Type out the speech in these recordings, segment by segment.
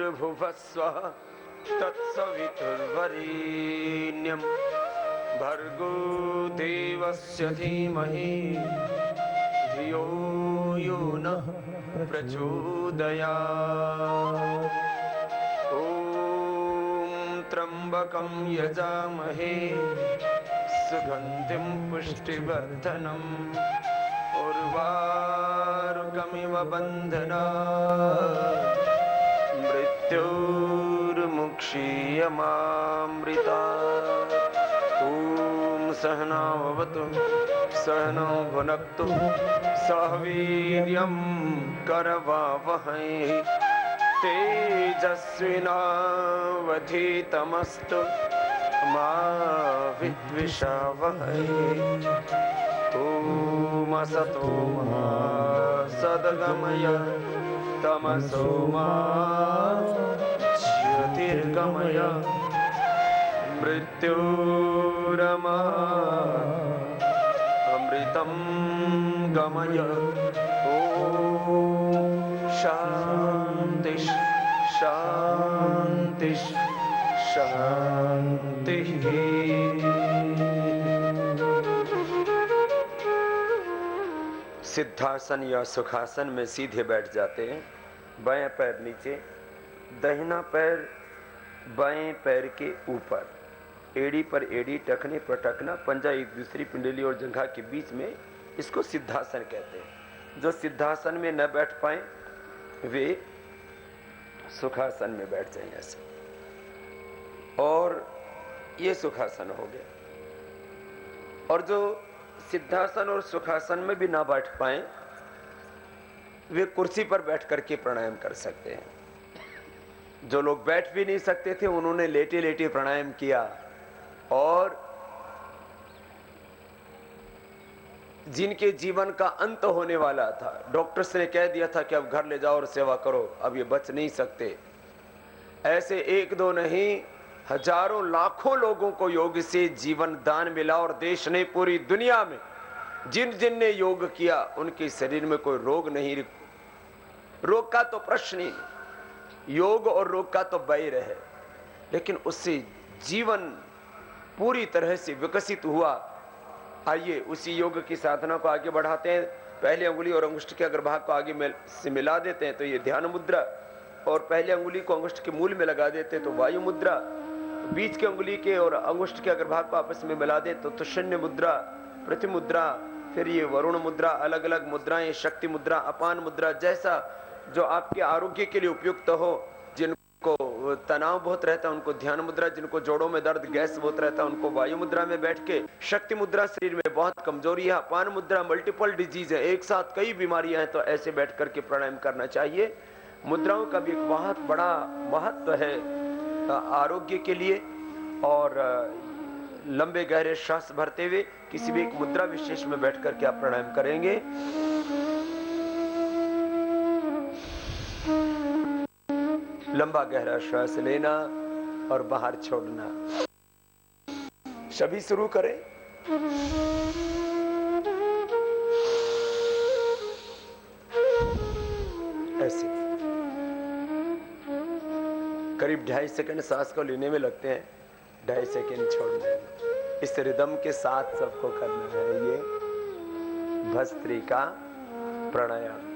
भूर्भुवस्वः तत्सवितुर्वरेण्यं भर्गो देवस्य धीमहि धियो यो नः प्रचोदयात्। ॐ त्र्यम्बकं यजामहे सुगन्धिं पुष्टिवर्धनम् उर्वारुकमिव बन्धनात् मृत्योर्मुक्षीयमामृतात्। ॐ सहनाववतु सहनौ भुनक्तु सह वीर्यं करवावहै तेजस्विनावधीतमस्तु मा विद्विषावहै। ॐ असतो मा सद्गमय तमसो मा ज्योतिर्गमय मृत्योरमा अमृतं गमय। ॐ शान्ति शान्ति शान्तिः। सिद्धासन या सुखासन में सीधे बैठ जाते हैं। बायां पैर नीचे, दाहिना पैर बाएं पैर के ऊपर, एड़ी पर एड़ी, टखने पर टखना, पंजा एक दूसरी पिंडली और जंघा के बीच में। इसको सिद्धासन कहते हैं। जो सिद्धासन में न बैठ पाए वे सुखासन में बैठ जाएं ऐसे। और ये सुखासन हो गया। और जो सिद्धासन और सुखासन में भी ना बैठ पाए वे कुर्सी पर बैठ करके प्राणायाम कर सकते हैं। जो लोग बैठ भी नहीं सकते थे उन्होंने लेटे लेटे प्राणायाम किया। और जिनके जीवन का अंत होने वाला था, डॉक्टर्स ने कह दिया था कि अब घर ले जाओ और सेवा करो, अब ये बच नहीं सकते, ऐसे एक दो नहीं हजारों लाखों लोगों को योग से जीवन दान मिला। और देश ने, पूरी दुनिया में जिन जिन ने योग किया उनके शरीर में कोई रोग नहीं, रोग का तो प्रश्न ही नहीं, योग और रोग का तो बैर है, लेकिन उससे जीवन पूरी तरह से विकसित हुआ। आइए उसी योग की साधना को आगे बढ़ाते हैं। पहले अंगुली और अंगुष्ठ के अग्रभाग को आगे से मिला देते हैं तो ये ध्यान मुद्रा, और पहले अंगुली को अंगुष्ठ के मूल में लगा देते हैं तो वायु मुद्रा, बीच के अंगुली के और अंगुष्ठ के अग्रभाग को आपस में मिला दे तो तुशन्य मुद्रा, प्रति मुद्रा, फिर ये वरुण मुद्रा, अलग अलग मुद्राएं, शक्ति मुद्रा, अपान मुद्रा, जैसा जो आपके आरोग्य के लिए उपयुक्त हो। जिनको तनाव बहुत रहता है उनको ध्यान मुद्रा, जिनको जोड़ों में दर्द गैस बहुत रहता है उनको वायु मुद्रा में बैठ के, शक्ति मुद्रा शरीर में बहुत कमजोरी है, अपान मुद्रा मल्टीपल डिजीज है, एक साथ कई बीमारियां हैं, तो ऐसे बैठ करके प्राणायाम करना चाहिए। मुद्राओं का भी एक बहुत बड़ा महत्व है आरोग्य के लिए। और लंबे गहरे श्वास भरते हुए किसी भी एक मुद्रा विशेष में बैठ करके आप प्राणायाम करेंगे। लंबा गहरा श्वास लेना और बाहर छोड़ना। सभी शुरू करें। ऐसे करीब 2.5 सेकंड सांस को लेने में लगते हैं, 2.5 सेकंड छोड़ने में। इस रिदम के साथ सबको करना है। ये भस्त्रिका प्राणायाम।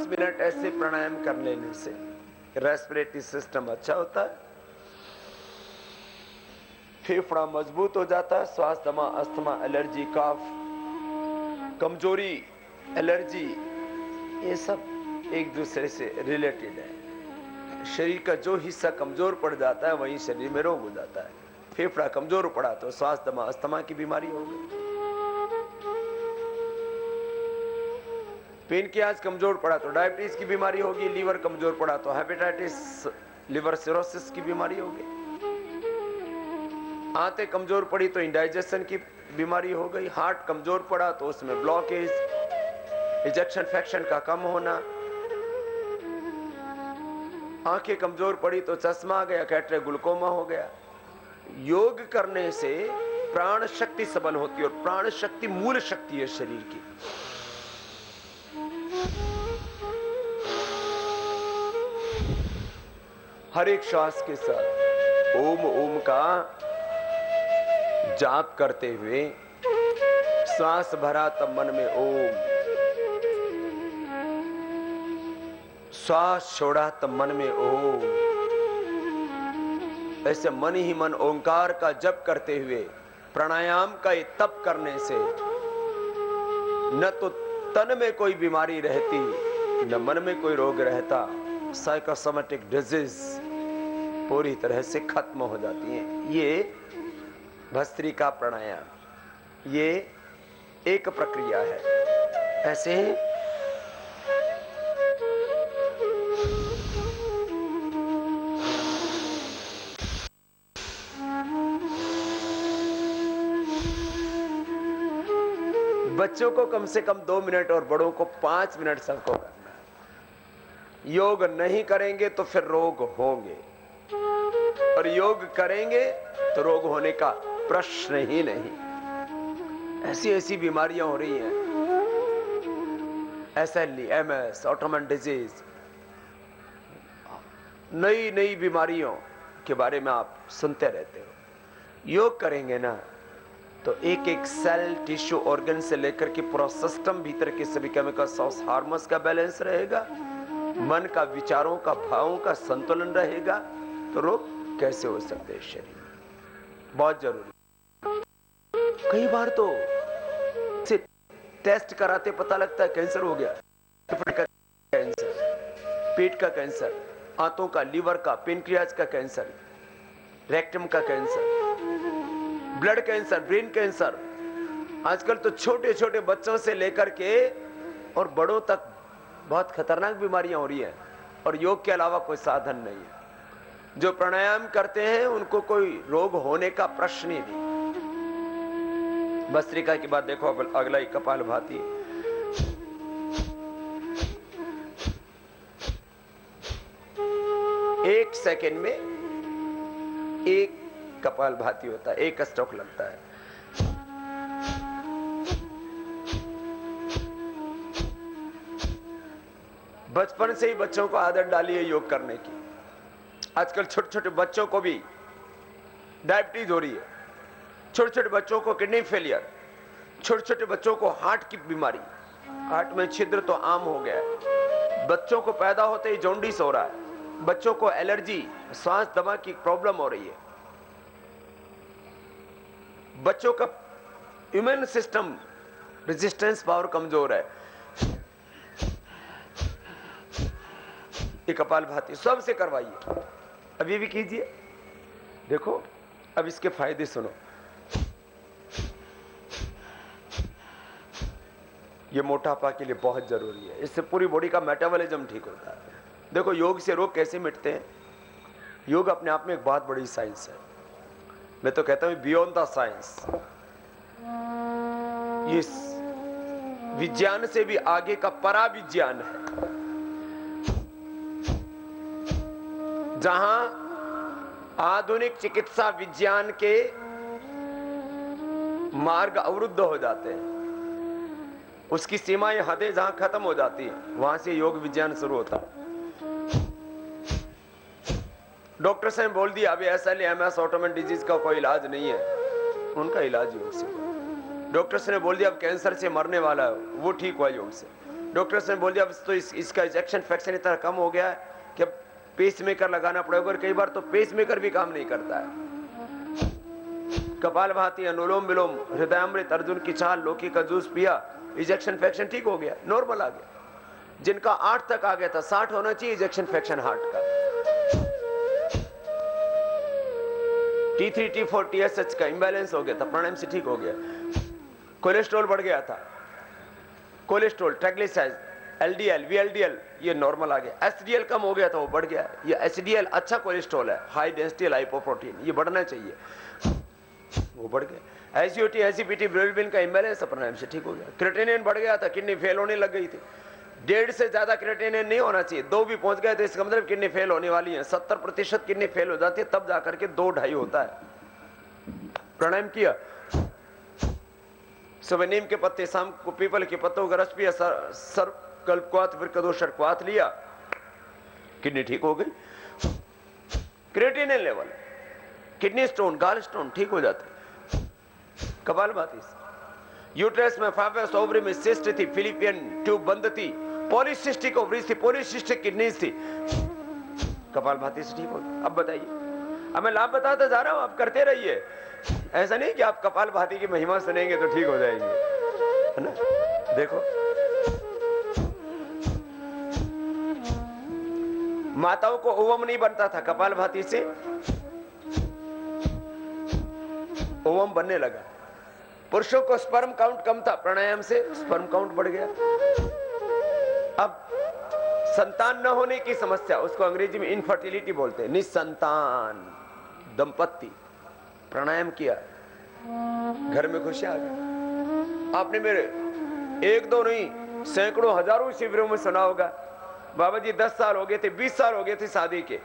मिनट ऐसे प्राणायाम कर लेने से रेस्पिरेटरी सिस्टम अच्छा होता है, फेफड़ा मजबूत हो जाता है, श्वास दमा, अस्थमा, एलर्जी, कफ, कमजोरी, एलर्जी, ये सब एक दूसरे से रिलेटेड है। शरीर का जो हिस्सा कमजोर पड़ जाता है वहीं शरीर में रोग हो जाता है। फेफड़ा कमजोर पड़ा तो श्वास दमा, अस्थमा की बीमारी होगी। पेनक्रियाज कमजोर पड़ा तो डायबिटीज की बीमारी होगी। लीवर कमजोर पड़ा तो हेपेटाइटिस, लिवर सिरोसिस की बीमारी होगी। आंतें कमजोर पड़ी तो इंडाइजेशन की बीमारी हो गई। हार्ट कमजोर पड़ा तो उसमें ब्लॉकेज, इजेक्शन फ्रैक्शन का कम होना। आंखें कमजोर पड़ी तो चश्मा आ गया, कैटरेक्ट, ग्लूकोमा हो गया। योग करने से प्राण शक्ति सबल होती है और प्राण शक्ति मूल शक्ति है शरीर की। हर एक श्वास के साथ ओम ओम का जाप करते हुए श्वास भरा तब मन में ओम, श्वास छोड़ा तब मन में ओम, ऐसे मन ही मन ओंकार का जप करते हुए प्राणायाम का ये तप करने से न तो तन में कोई बीमारी रहती न मन में कोई रोग रहता। साइकोसोमेटिक डिजीज पूरी तरह से खत्म हो जाती हैं। ये भस्त्रिका प्राणायाम, ये एक प्रक्रिया है। ऐसे बच्चों को कम से कम 2 मिनट और बड़ों को 5 मिनट सबको करना है। योग नहीं करेंगे तो फिर रोग होंगे, और योग करेंगे तो रोग होने का प्रश्न ही नहीं। ऐसी ऐसी बीमारियां हो रही हैं, एसएलई, एमएस, ऑटोइम्यून डिजीज, नई नई बीमारियों के बारे में आप सुनते रहते हो। योग करेंगे ना तो एक एक सेल, टिश्यू, ऑर्गन से लेकर के पूरा सिस्टम, भीतर के सभी केमिकल्स, हार्मोन्स का बैलेंस रहेगा, मन का, विचारों का, भावों का संतुलन रहेगा, तो रोग कैसे हो सकते हैं शरीर। बहुत जरूरी। कई बार तो से टेस्ट कराते पता लगता है कैंसर हो गया, फेफड़े का कैंसर, पेट का कैंसर, आंतों का, लीवर का, पेनक्रियाज का कैंसर, रेक्टम का cancer, blood cancer, brain cancer. आजकल तो छोटे छोटे बच्चों से लेकर के और बड़ों तक बहुत खतरनाक बीमारियां हो रही हैं, और योग के अलावा कोई साधन नहीं है। जो प्राणायाम करते हैं उनको कोई रोग होने का प्रश्न ही नहीं। भस्त्रिका की बात देखो, अगला ही कपालभाति। एक सेकेंड में एक कपालभाति होता है, एक स्ट्रोक लगता है। बचपन से ही बच्चों को आदत डाली है योग करने की। आजकल छोटे छोटे बच्चों को भी डायबिटीज हो रही है, छोटे छोटे बच्चों को किडनी फेलियर, छोटे छोटे बच्चों को हार्ट की बीमारी, हार्ट में छिद्र तो आम हो गया है। बच्चों को पैदा होते ही जॉन्डिस हो रहा है, बच्चों को एलर्जी, श्वास दमा की प्रॉब्लम हो रही है, बच्चों का इम्यून सिस्टम, रेजिस्टेंस पावर कमजोर है। ये कपालभाति सबसे करवाइए, अभी भी कीजिए। देखो अब इसके फायदे सुनो। ये मोटापा के लिए बहुत जरूरी है, इससे पूरी बॉडी का मेटाबॉलिज्म ठीक होता है। देखो योग से रोग कैसे मिटते हैं। योग अपने आप में एक बहुत बड़ी साइंस है। मैं तो कहता हूं बियॉन्ड द साइंस, ये विज्ञान से भी आगे का परा विज्ञान है, जहां आधुनिक चिकित्सा विज्ञान के मार्ग अवरुद्ध हो जाते हैं, उसकी सीमाएं हदें जहां खत्म हो जाती है, वहां से योग विज्ञान शुरू होता है। डॉक्टर ने बोल दिया अभी SLE-MS ऑटोमेन डिजीज का कोई इलाज नहीं है, उनका इलाज योग से। डॉक्टर्स ने बोल दिया अब कैंसर से मरने वाला है, वो ठीक हुआ योग से। डॉक्टर्स ने बोल दिया अब तो इसका इजेक्शन फ्रैक्शन इतना कम हो गया है कि अब पेसमेकर लगाना पड़ेगा, और कई बार तो पेसमेकर भी काम नहीं करता है। कपालभाति, अनुलोम विलोम, हृदयामृत, अर्जुन की छाल, लौकी का जूस पिया, इजेक्शन फ्रैक्शन ठीक हो गया, नॉर्मल आ गया। जिनका 8 तक आ गया था, 60 होना चाहिए इजेक्शन फ्रैक्शन हार्ट का। T3 T4 TSH का इंबैलेंस हो गया था, प्राणायाम से ठीक हो गया। कोलेस्ट्रॉल बढ़ गया था, कोलेस्ट्रॉल, ट्राइग्लिसराइड, LDL VLDL ये नॉर्मल आ गया। HDL कम हो गया था, वो बढ़ गया। ये HDL अच्छा कोलेस्ट्रॉल है, हाई डेंसिटी लाइपोप्रोटीन, ये बढ़ना चाहिए, वो बढ़ गया। SGOT SGPT बिलिरुबिन का इंबैलेंस प्राणायाम से ठीक हो गया। क्रिएटिनिन बढ़ गया था, किडनी फेल होने लग गई थी, 1.5 से ज्यादा क्रिएटिनिन नहीं होना चाहिए, 2 भी पहुंच गए तो इसका मतलब किडनी फेल होने वाली है। 70% किडनी फेल हो जाती है, तब जाकर के 2-2.5 होता है। प्राणायाम किया, सुबह नीम के पत्ते, शाम को पीपल के पत्तों का रस पिया, सर कल्पक्वाथ फिर कदोशर क्वाथ लिया, किडनी ठीक हो गई। क्रिएटिनिन लेवल, किडनी स्टोन, गाल स्टोन ठीक हो जाते। कपालभाति, यूट्रस में फाइब्रस, ओवरी में सिस्ट थी, फिलिपियन ट्यूब बंद थी, पॉलीसिस्टिक ओवरीज थी, पॉलीसिस्टिक किडनीज थी, कपालभाति से ठीक हो गई। अब बताइए, अब मैं लाभ बताता जा रहा हूं, आप करते रहिए। ऐसा नहीं कि आप कपालभाति की महिमा सुनेंगे तो ठीक हो जाएंगे, है ना। देखो माताओं को ओवम नहीं बनता था, कपालभाति से ओवम बनने लगा। पुरुषों को स्पर्म काउंट कम था, प्राणायाम से स्पर्म काउंट बढ़ गया। अब संतान न होने की समस्या, उसको अंग्रेजी में इनफर्टिलिटी बोलते हैं, निसंतान दंपत्ति, प्राणायाम किया, घर में खुशियां आ गई। आपने मेरे 1-2 नहीं, सैकड़ों हजारों शिविरों में सुना होगा, बाबा जी 10 साल हो गए थे, 20 साल हो गए थे शादी के,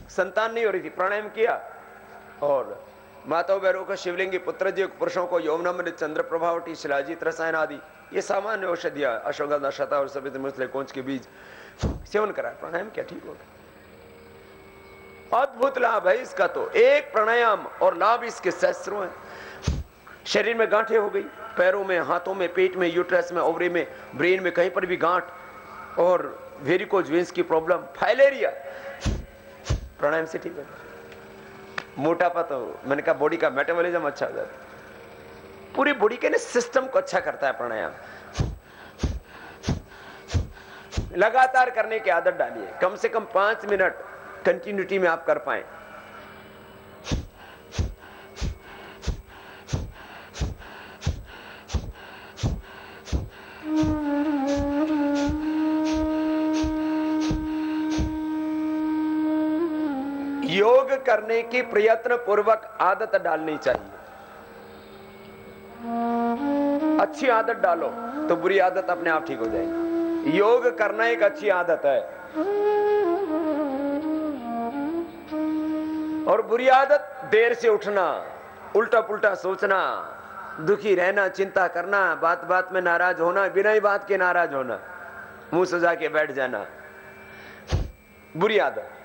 संतान नहीं हो रही थी, प्राणायाम किया, और माताओं बहनों को शिवलिंगी, पुत्र जी पुरुषों को यौवनामृत, चंद्र प्रभावटी, शिलाजीत, रसायन आदि ये सामान्य औषधियां, अश्वगंधा, शता और सफेद मुसले, कोंच के बीज सेवन करा, प्राणायाम क्या ठीक हो गया। अद्भुत लाभ है इसका, तो एक प्राणायाम और लाभ इसके सहस्रों हैं। शरीर में गांठें हो गई, पैरों में, हाथों में, पेट में, यूट्रस में, ओवरी में, ब्रेन में, कहीं पर भी गांठ, और वेरिकोज वेन्स की प्रॉब्लम, फाइलेरिया, प्राणायाम से ठीक है। मोटापा, तो मैंने कहा बॉडी का मेटाबॉलिज्म अच्छा हो जाता है, पूरी बॉडी के सिस्टम को अच्छा करता है प्राणायाम। लगातार करने की आदत डालिए, कम से कम 5 मिनट कंटिन्यूटी में आप कर पाए। योग करने की प्रयत्न पूर्वक आदत डालनी चाहिए। अच्छी आदत डालो तो बुरी आदत अपने आप ठीक हो जाएगी। योग करना एक अच्छी आदत है, और बुरी आदत देर से उठना, उल्टा पुल्टा सोचना, दुखी रहना, चिंता करना, बात बात में नाराज होना, बिना ही बात के नाराज होना, मुंह सजा के बैठ जाना, बुरी आदत।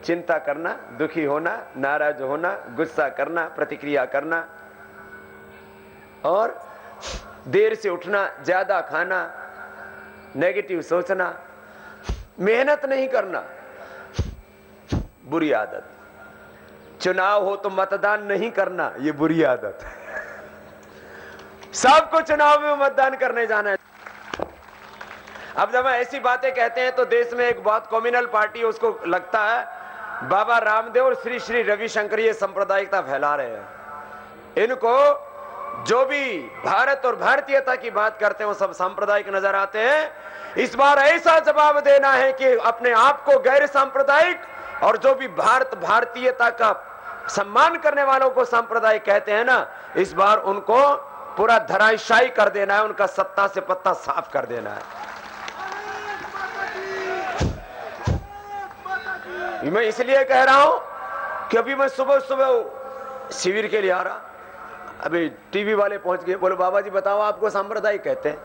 चिंता करना, दुखी होना, नाराज होना, गुस्सा करना, प्रतिक्रिया करना, और देर से उठना, ज्यादा खाना, नेगेटिव सोचना, मेहनत नहीं करना, बुरी आदत। चुनाव हो तो मतदान नहीं करना, ये बुरी आदत है। सबको चुनाव में मतदान करने जाना है। अब जब हम ऐसी बातें कहते हैं तो देश में एक बहुत कम्युनल पार्टी है, उसको लगता है बाबा रामदेव और श्री श्री रविशंकर ये सांप्रदायिकता फैला रहे हैं। इनको जो भी भारत और भारतीयता की बात करते हैं वो सब सांप्रदायिक नजर आते हैं। इस बार ऐसा जवाब देना है कि अपने आप को गैर सांप्रदायिक और जो भी भारतीयता का सम्मान करने वालों को सांप्रदायिक कहते हैं ना, इस बार उनको पूरा धराशायी कर देना है, उनका सत्ता से पत्ता साफ कर देना है। मैं इसलिए कह रहा हूं कि अभी मैं सुबह सुबह शिविर के लिए आ रहा, अभी टीवी वाले पहुंच गए, बोले बाबा जी बताओ आपको सांप्रदायिक कहते हैं?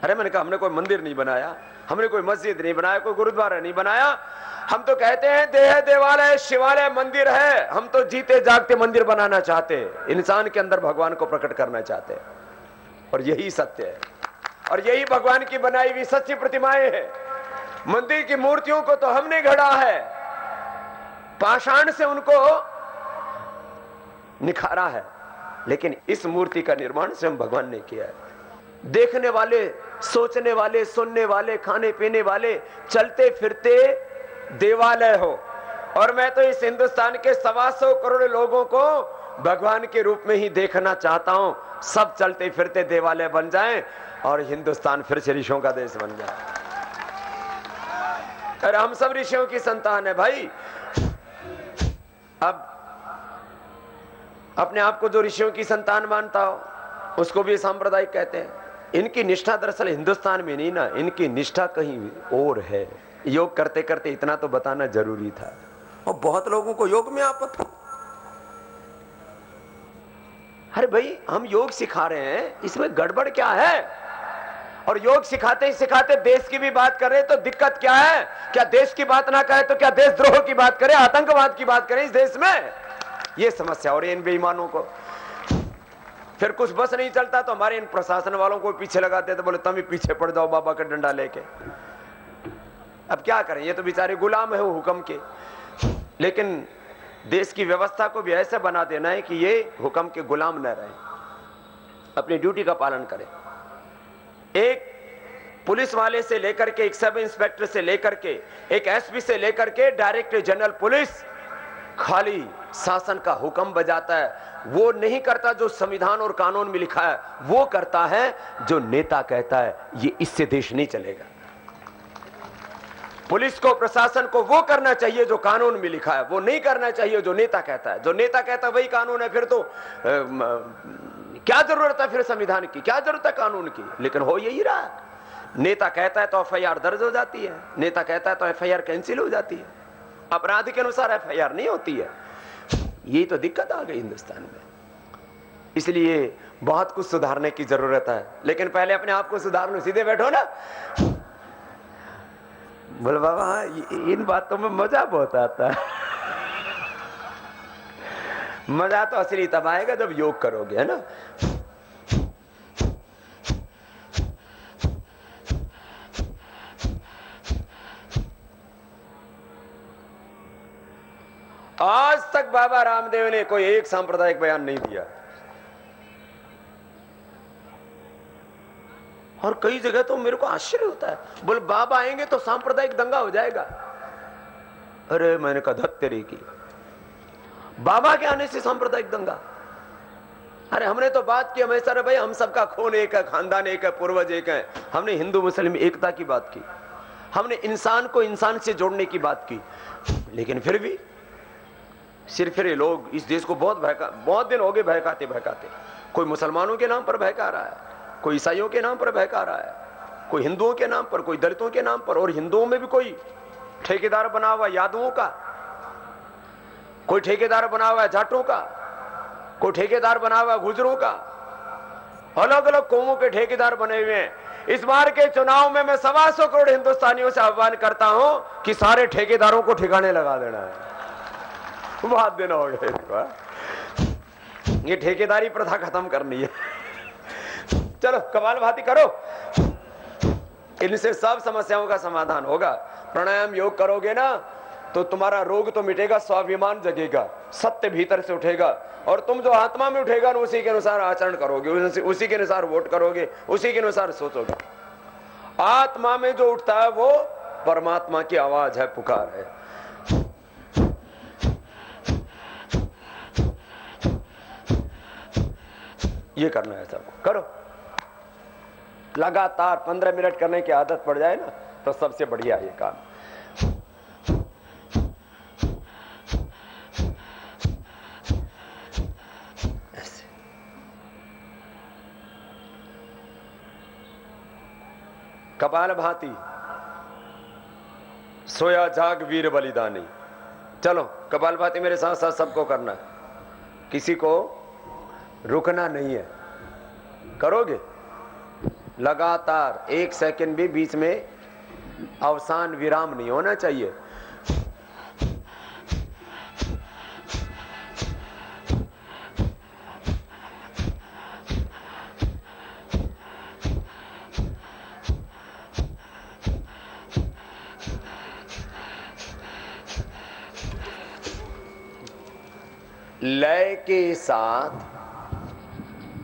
अरे मैंने कहा हमने कोई मंदिर नहीं बनाया, हमने कोई मस्जिद नहीं बनाया, कोई गुरुद्वारा नहीं बनाया, हम तो कहते हैं देह देवालय शिवालय मंदिर है। हम तो जीते जागते मंदिर बनाना चाहते, इंसान के अंदर भगवान को प्रकट करना चाहते, और यही सत्य है, और यही भगवान की बनाई हुई सच्ची प्रतिमाएं हैं। मंदिर की मूर्तियों को तो हमने गढ़ा है, पाषाण से उनको निखारा है, लेकिन इस मूर्ति का निर्माण स्वयं भगवान ने किया है। देखने वाले, सोचने वाले, सुनने वाले, खाने पीने वाले, चलते फिरते देवालय हो। और मैं तो इस हिंदुस्तान के 125 करोड़ लोगों को भगवान के रूप में ही देखना चाहता हूं। सब चलते फिरते देवालय बन जाएं और हिंदुस्तान फिर से ऋषियों का देश बन जाए। और हम सब ऋषियों की संतान है भाई। अब अपने आप को जो ऋषियों की संतान मानता हो उसको भी सांप्रदायिक कहते हैं। इनकी निष्ठा दरअसल हिंदुस्तान में नहीं ना, इनकी निष्ठा कहीं और है। योग करते करते इतना तो बताना जरूरी था। और बहुत लोगों को योग में आपत्ति। अरे भाई हम योग सिखा रहे हैं, इसमें गड़बड़ क्या है? और योग सिखाते ही सिखाते देश की भी बात कर रहे हैं, तो दिक्कत क्या है? क्या देश की बात ना कहे तो क्या देशद्रोह की बात करें, आतंकवाद की बात करें इस देश में? ये समस्या हो रही है इन बेईमानों को। फिर कुछ बस नहीं चलता तो हमारे इन प्रशासन वालों को पीछे लगाते, तो बोले तुम ही पीछे पड़ जाओ बाबा का डंडा लेके। अब क्या करें, ये तो बेचारे गुलाम है वो हुक्म के। लेकिन देश की व्यवस्था को भी ऐसे बना देना है कि ये हुक्म के गुलाम न रहे, अपनी ड्यूटी का पालन करें। एक पुलिस वाले से लेकर के, एक सब इंस्पेक्टर से लेकर के, एक एसपी से लेकर के डायरेक्टर जनरल पुलिस खाली शासन का हुक्म बजाता है। वो नहीं करता जो संविधान और कानून में लिखा है, वो करता है जो नेता कहता है। ये इससे देश नहीं चलेगा। पुलिस को, प्रशासन को वो करना चाहिए जो कानून में लिखा है, वो नहीं करना चाहिए जो नेता कहता है। जो नेता कहता है वही कानून है। फिर तो क्या जरूरत है फिर संविधान की, क्या जरूरत है कानून की? लेकिन हो यही रहा। नेता कहता है तो एफआईआर दर्ज हो जाती है, नेता कहता है तो एफआईआर कैंसिल हो जाती है, अपराध के अनुसार एफआईआर नहीं होती है। यही तो दिक्कत आ गई हिंदुस्तान में। इसलिए बहुत कुछ सुधारने की जरूरत है, लेकिन पहले अपने आप को सुधार लो। सीधे बैठो ना। बोल बाबा इन बातों में मजा बहुत आता है। मजा तो असली तब आएगा जब योग करोगे, है ना। आज तक बाबा रामदेव ने कोई एक सांप्रदायिक बयान नहीं दिया, और कई जगह तो मेरे को आश्चर्य होता है, बोले बाबा आएंगे तो सांप्रदायिक दंगा हो जाएगा। अरे मैंने कहा धत तेरी की, बाबा के आने से सांप्रदायिक दंगा? अरे हमने तो बात की हमेशा, रे भाई हम सबका खून एक है, खानदान एक है, पूर्वज एक है। हमने हिंदू मुस्लिम एकता की बात की, हमने इंसान को इंसान से जोड़ने की बात की। लेकिन फिर भी सिर्फ ये लोग इस देश को बहुत दिन हो गए बहकाते बहकाते। कोई मुसलमानों के नाम पर बहका रहा है, कोई ईसाइयों के नाम पर बहका रहा है, कोई हिंदुओं के नाम पर, कोई दलितों के नाम पर। और हिंदुओं में भी कोई ठेकेदार बना हुआ यादवों का, कोई ठेकेदार बना हुआ है जाटों का, कोई ठेकेदार बना हुआ है गुजरों का। अलग अलग कौमों के ठेकेदार बने हुए हैं। इस बार के चुनाव में मैं 125 करोड़ हिंदुस्तानियों से आह्वान करता हूं कि सारे ठेकेदारों को ठिकाने लगा देना है। बहुत दिन हो गए इसको, ये ठेकेदारी प्रथा खत्म करनी है। चलो कपालभाति करो, इनसे सब समस्याओं का समाधान होगा। प्राणायाम योग करोगे ना तो तुम्हारा रोग तो मिटेगा, स्वाभिमान जगेगा, सत्य भीतर से उठेगा, और तुम जो आत्मा में उठेगा ना उसी के अनुसार आचरण करोगे, उसी के अनुसार वोट करोगे, उसी के अनुसार सोचोगे। आत्मा में जो उठता है वो परमात्मा की आवाज है, पुकार है। ये करना है सबको, करो लगातार। 15 मिनट करने की आदत पड़ जाए ना तो सबसे बढ़िया ये काम। कपाल भाती, सोया जाग वीर बलिदानी। चलो कपाल भाती मेरे साथ साथ सबको करना है, किसी को रुकना नहीं है, करोगे लगातार, 1 सेकंड भी बीच में अवसान विराम नहीं होना चाहिए। लय के साथ,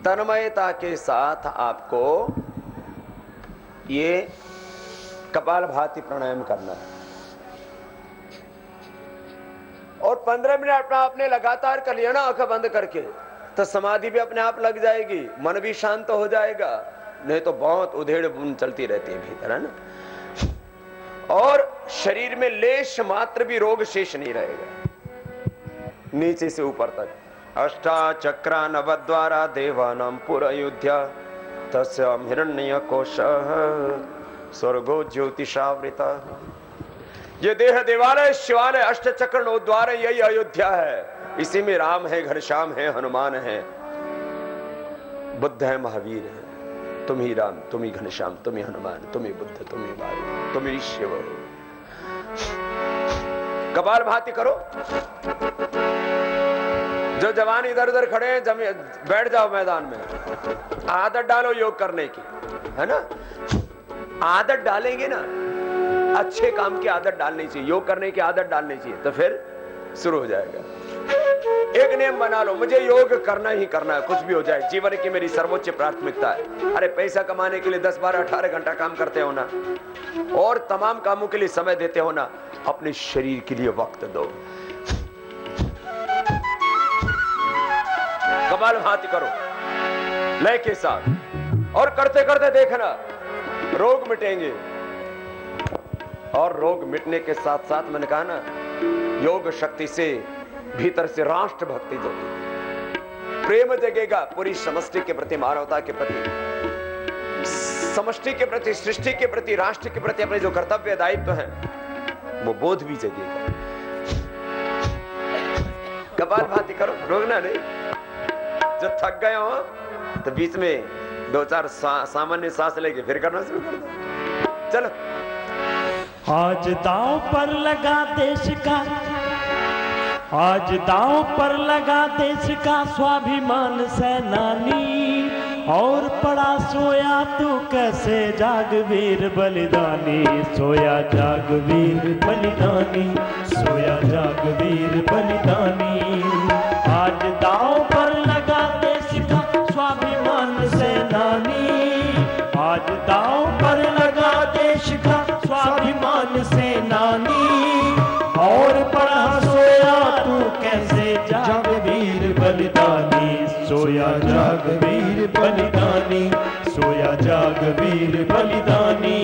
तन्मयता के साथ आपको ये कपाल भाती प्राणायाम करना है और 15 मिनट अपना आपने लगातार कर लिया ना आंखें बंद करके, तो समाधि भी अपने आप लग जाएगी, मन भी शांत हो जाएगा। नहीं तो बहुत उधेड़ बुन चलती रहती है भीतर, है ना। और शरीर में लेश मात्र भी रोग शेष नहीं रहेगा, नीचे से ऊपर तक। अष्टाचक्रा नवद्वारा देवानां पुरयुध्या तस्यां हिरण्यकोशः स्वर्गो ज्योतिषावृता। ये देह देवालय शिवालय अष्टचक्र नवद्वार, यही अयोध्या है। इसी में राम है, घनश्याम है, हनुमान है, बुद्ध है, महावीर है। तुम ही राम, तुम ही घनश्याम, तुम ही हनुमान, तुम ही बुद्ध, तुम ही महावीर, तुम ही शिव हो। कपाल भाती करो। जो जवान इधर उधर खड़े हैं, बैठ जाओ मैदान में, आदत डालो योग करने की, है ना। आदत डालेंगे ना, अच्छे काम की आदत डालनी चाहिए, योग करने की आदत डालनी चाहिए, तो फिर शुरू हो जाएगा। एक नियम बना लो, मुझे योग करना ही करना है, कुछ भी हो जाए, जीवन की मेरी सर्वोच्च प्राथमिकता है। अरे पैसा कमाने के लिए 10, 12, 18 घंटा काम करते हो ना, और तमाम कामों के लिए समय देते हो ना, अपने शरीर के लिए वक्त दो। कपाल भाती करो लय के साथ, और करते करते देखना रोग मिटेंगे। और रोग मिटने के साथ साथ मैंने कहा ना, योग शक्ति से भीतर से राष्ट्र भक्ति जगेगी, प्रेम जगेगा पूरी समष्टि के प्रति, मानवता के प्रति, समष्टि के प्रति, सृष्टि के प्रति, राष्ट्र के प्रति अपने जो कर्तव्य दायित्व है वो बोध भी जगेगा। कपाल भाती करो, रोकना नहीं। जो थक गए हो तो बीच में 2-4 सामान्य सांस लेके फिर करना शुरू कर दो। चलो। आज दांव पर लगा देश का, आज दांव पर लगा देश का स्वाभिमान सेनानी, और पड़ा सोया तू कैसे जाग वीर बलिदानी। सोया जाग वीर बलिदानी, सोया जाग वीर बलिदानी। आज दांव पर लगा देश का स्वाभिमान सेनानी, आज दांव पर लगा देश का स्वाभिमान सेनानी, और पड़ा सोया तू कैसे जाग वीर बलिदानी। सोया जाग वीर बलिदानी, सोया जाग वीर बलिदानी।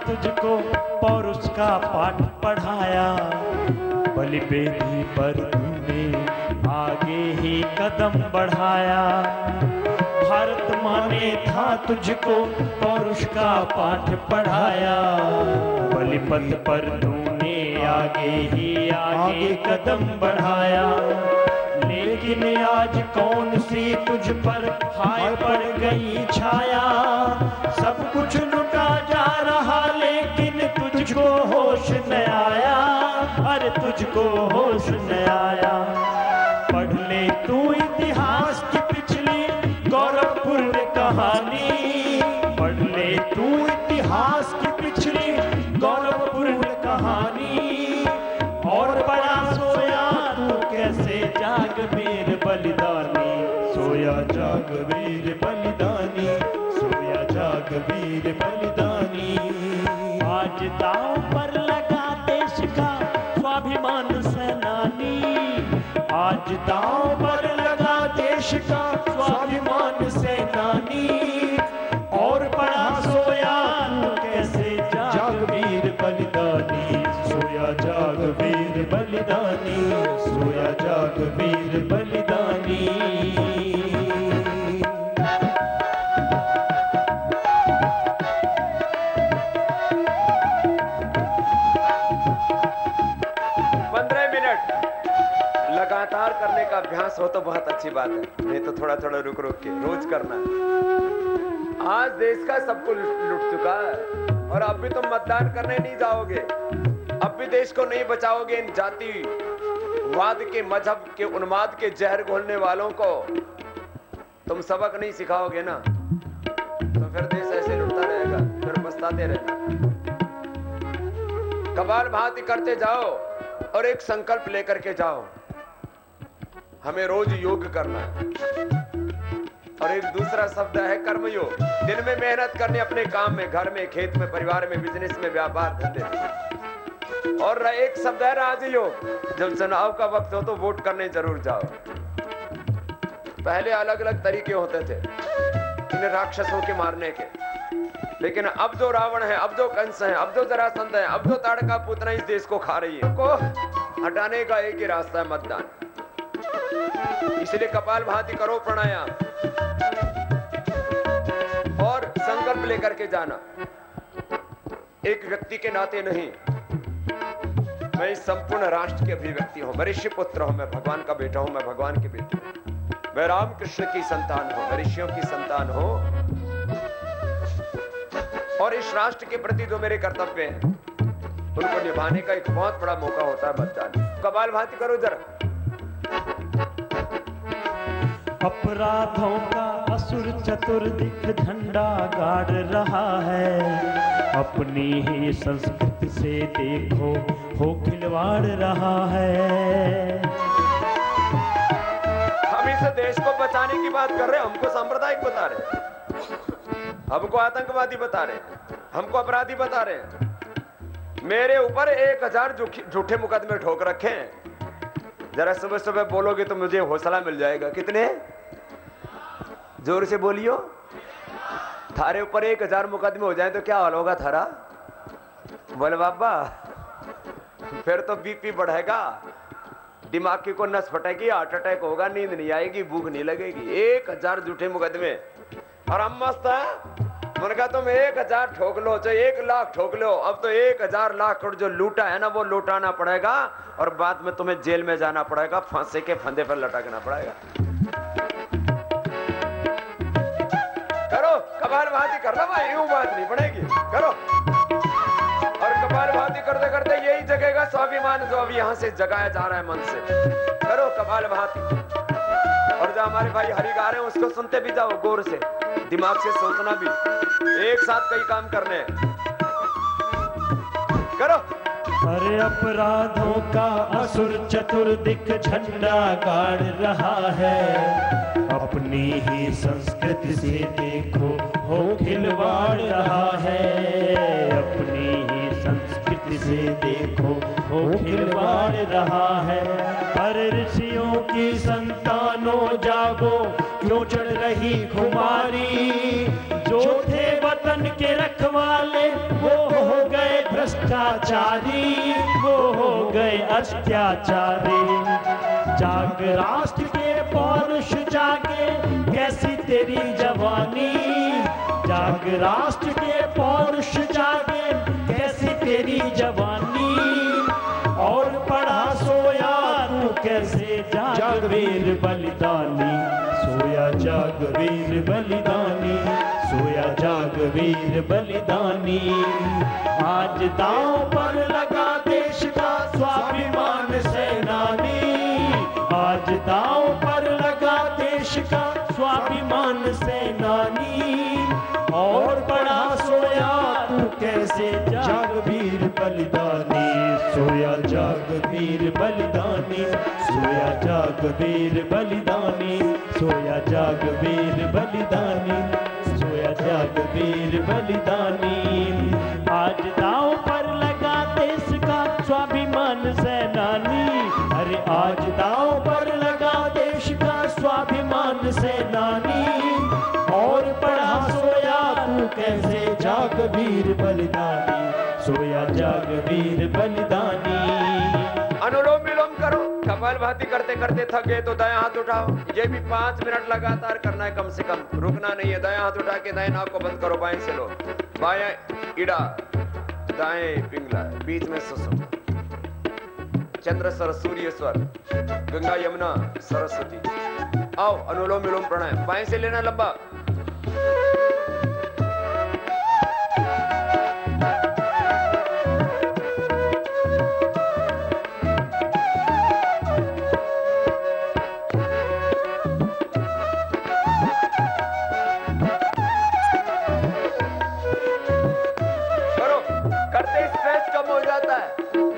तुझको पौरुष का पाठ पढ़ाया, बलि बेदी पर तूने आगे ही कदम बढ़ाया। भारत माँ ने था तुझको पौरुष का पाठ पढ़ाया, बलिपथ पर तूने आगे कदम बढ़ाया। लेकिन आज कौन सी तुझ पर हाय पड़ गई छाया, सब कुछ लुटा जा रहा लेकिन तुझको होश न आया। अरे तुझको होश न आया। पढ़ ले तू इतिहास की पिछली गौरवपूर्ण कहानी, पढ़ ले तू इतिहास की पिछली गौरवपूर्ण कहानी, और बड़ा सोया तू कैसे जाग वीर बलिदानी। सोया जाग वीर बलिदानी, सोया जाग वीर बलिदानी। आज दांव पर स्वाभिमान सेनानी। और पढ़ा सोया तो कैसे जाग वीर बलिदानी, सोया जाग वीर बलिदानी, सोया जाग वीर बलिदानी। 15 मिनट लगातार करने का अभ्यास हो तो बहुत अच्छी बात है, नहीं तो थोड़ा थोड़ा रुक रुक के रोज करना। आज देश का सब कुछ लुट चुका है और अब भी तुम मतदान करने नहीं जाओगे, अब भी देश को नहीं बचाओगे इन जातिवाद के, मजहब के, उन्माद के जहर घोलने वालों को तुम सबक नहीं सिखाओगे ना, तो फिर देश ऐसे लुटता रहेगा, फिर पछताते रहना। कपाल भाती करते जाओ और एक संकल्प लेकर के जाओ, हमें रोज योग करना है। और एक दूसरा शब्द है कर्मयोग, दिन में मेहनत करनी अपने काम में, घर में, खेत में, परिवार में, बिजनेस में, व्यापार धंधे में। और एक शब्द है राजयोग, जब चुनाव का वक्त हो तो वोट करने जरूर जाओ। पहले अलग अलग तरीके होते थे इन राक्षसों के मारने के, लेकिन अब जो रावण है, अब जो कंस है, अब जो जरासंध है, अब जो ताड़का पूतना इस देश को खा रही है, को हटाने का एक ही रास्ता है, मतदान। इसलिए कपाल भाती करो, प्राणायाम और संकल्प लेकर के जाना। एक व्यक्ति के नाते नहीं, मैं इस संपूर्ण राष्ट्र की अभिव्यक्ति हूं, मैं ऋषि पुत्र हूं, मैं भगवान का बेटा हूं, मैं भगवान की बेटी हूं, मैं राम कृष्ण की संतान हूं, मैं ऋषियों की संतान हूं। और इस राष्ट्र के प्रति जो मेरे कर्तव्य हैं उनको निभाने का एक बहुत बड़ा मौका होता है मतदान। कपाल भाती करो जरा। अपराधों का असुर चतुर्दिक झंडा गाड़ रहा है, अपनी ही संस्कृति से देखो हो खिलवाड़ रहा है। हम इस देश को बचाने की बात कर रहे हैं, हमको सांप्रदायिक बता रहे हैं, हमको आतंकवादी बता रहे हैं, हमको अपराधी बता रहे हैं। मेरे ऊपर 1000 झूठे मुकदमे ठोक रखे हैं। जरा सुबह सुबह बोलोगे तो मुझे हौसला मिल जाएगा। कितने? जोर से बोलियो। थारे ऊपर 1000 मुकदमे हो जाए तो क्या हाल होगा थारा? बोले बाबा, फिर तो बीपी बढ़ेगा, दिमाग की को नस फटेगी, हार्ट अटैक होगा, नींद नहीं आएगी, भूख नहीं लगेगी। 1000 झूठे मुकदमे और हम मस्त है। मैंने कहा तुम 1000 ठोक लो, चाहे 1 लाख ठोक लो, अब तो 1000 लाख करोड़ जो लूटा है ना वो लौटाना पड़ेगा और बाद में तुम्हें जेल में जाना पड़ेगा, फांसी के फंदे पर लटकना पड़ेगा। करो कपाल भाती कर लो भाई, यूं बात नहीं पड़ेगी, करो। और कपाल भाती करते करते यही जगेगा स्वाभिमान जो अभी यहाँ से जगाया जा रहा है मन से। करो कपाल भाती। और जो हमारे भाई हरि गा रहे हैं उसको सुनते भी जाओ, गौर से, दिमाग से सोचना भी, एक साथ कई काम करने हैं। करो। अरे अपराधों का असुर चतुर्दिक झंडा गाड़ रहा है, अपनी ही संस्कृति से देखो हो खिलवाड़ रहा है, अपनी ही संस्कृति से देखो हो खिलवाड़ रहा है। अरे ऋषियों की संतानों जागो, क्यों चढ़ रही खुमारी, जो थे वतन के रखवाले वो हो गए भ्रष्टाचारी, वो हो गए अत्याचारी। जाग राष्ट्र के पौरुष जागे, कैसी तेरी जवानी, जाग राष्ट्र के पौरुष जागे, कैसी तेरी जवानी। और पढ़ा सोया तू कैसे जाग वीर बलिदानी, सोया जाग वीर बलिदानी, सोया जाग वीर बलिदानी। आज दांव पर लगा देश का स्वाभिमान सेनानी, आज दांव पर लगा देश का स्वाभिमान सेनानी। और पढ़ा सोया तू कैसे जाग वीर बलिदानी, सोया जाग वीर बलिदानी, सोया जाग वीर बलिदानी, सोया जाग वीर बलिदानी, सोया जाग वीर बलिदानी। आज दांव पर लगा देश का स्वाभिमान सेनानी, अरे आज दांव पर लगा देश का स्वाभिमान सेनानी। जाग वीर बलिदानी, सोया जाग वीर बलिदानी। अनुलोम विलोम करो। कपालभाति करते करते थक गए तो दायां हाथ उठाओ। ये भी 5 मिनट लगातार करना है कम से कम, रुकना नहीं है। दायां हाथ उठा के दाएं नाक को बंद करो, बाएं से लो। बायां इड़ा, दाएं पिंगला, बीच में सुसुम। चंद्र सर सूर्य स्वर, गंगा यमुना सरस्वती। आओ अनुलोम विलोम प्राणायाम। बाएं से लेना लंबा।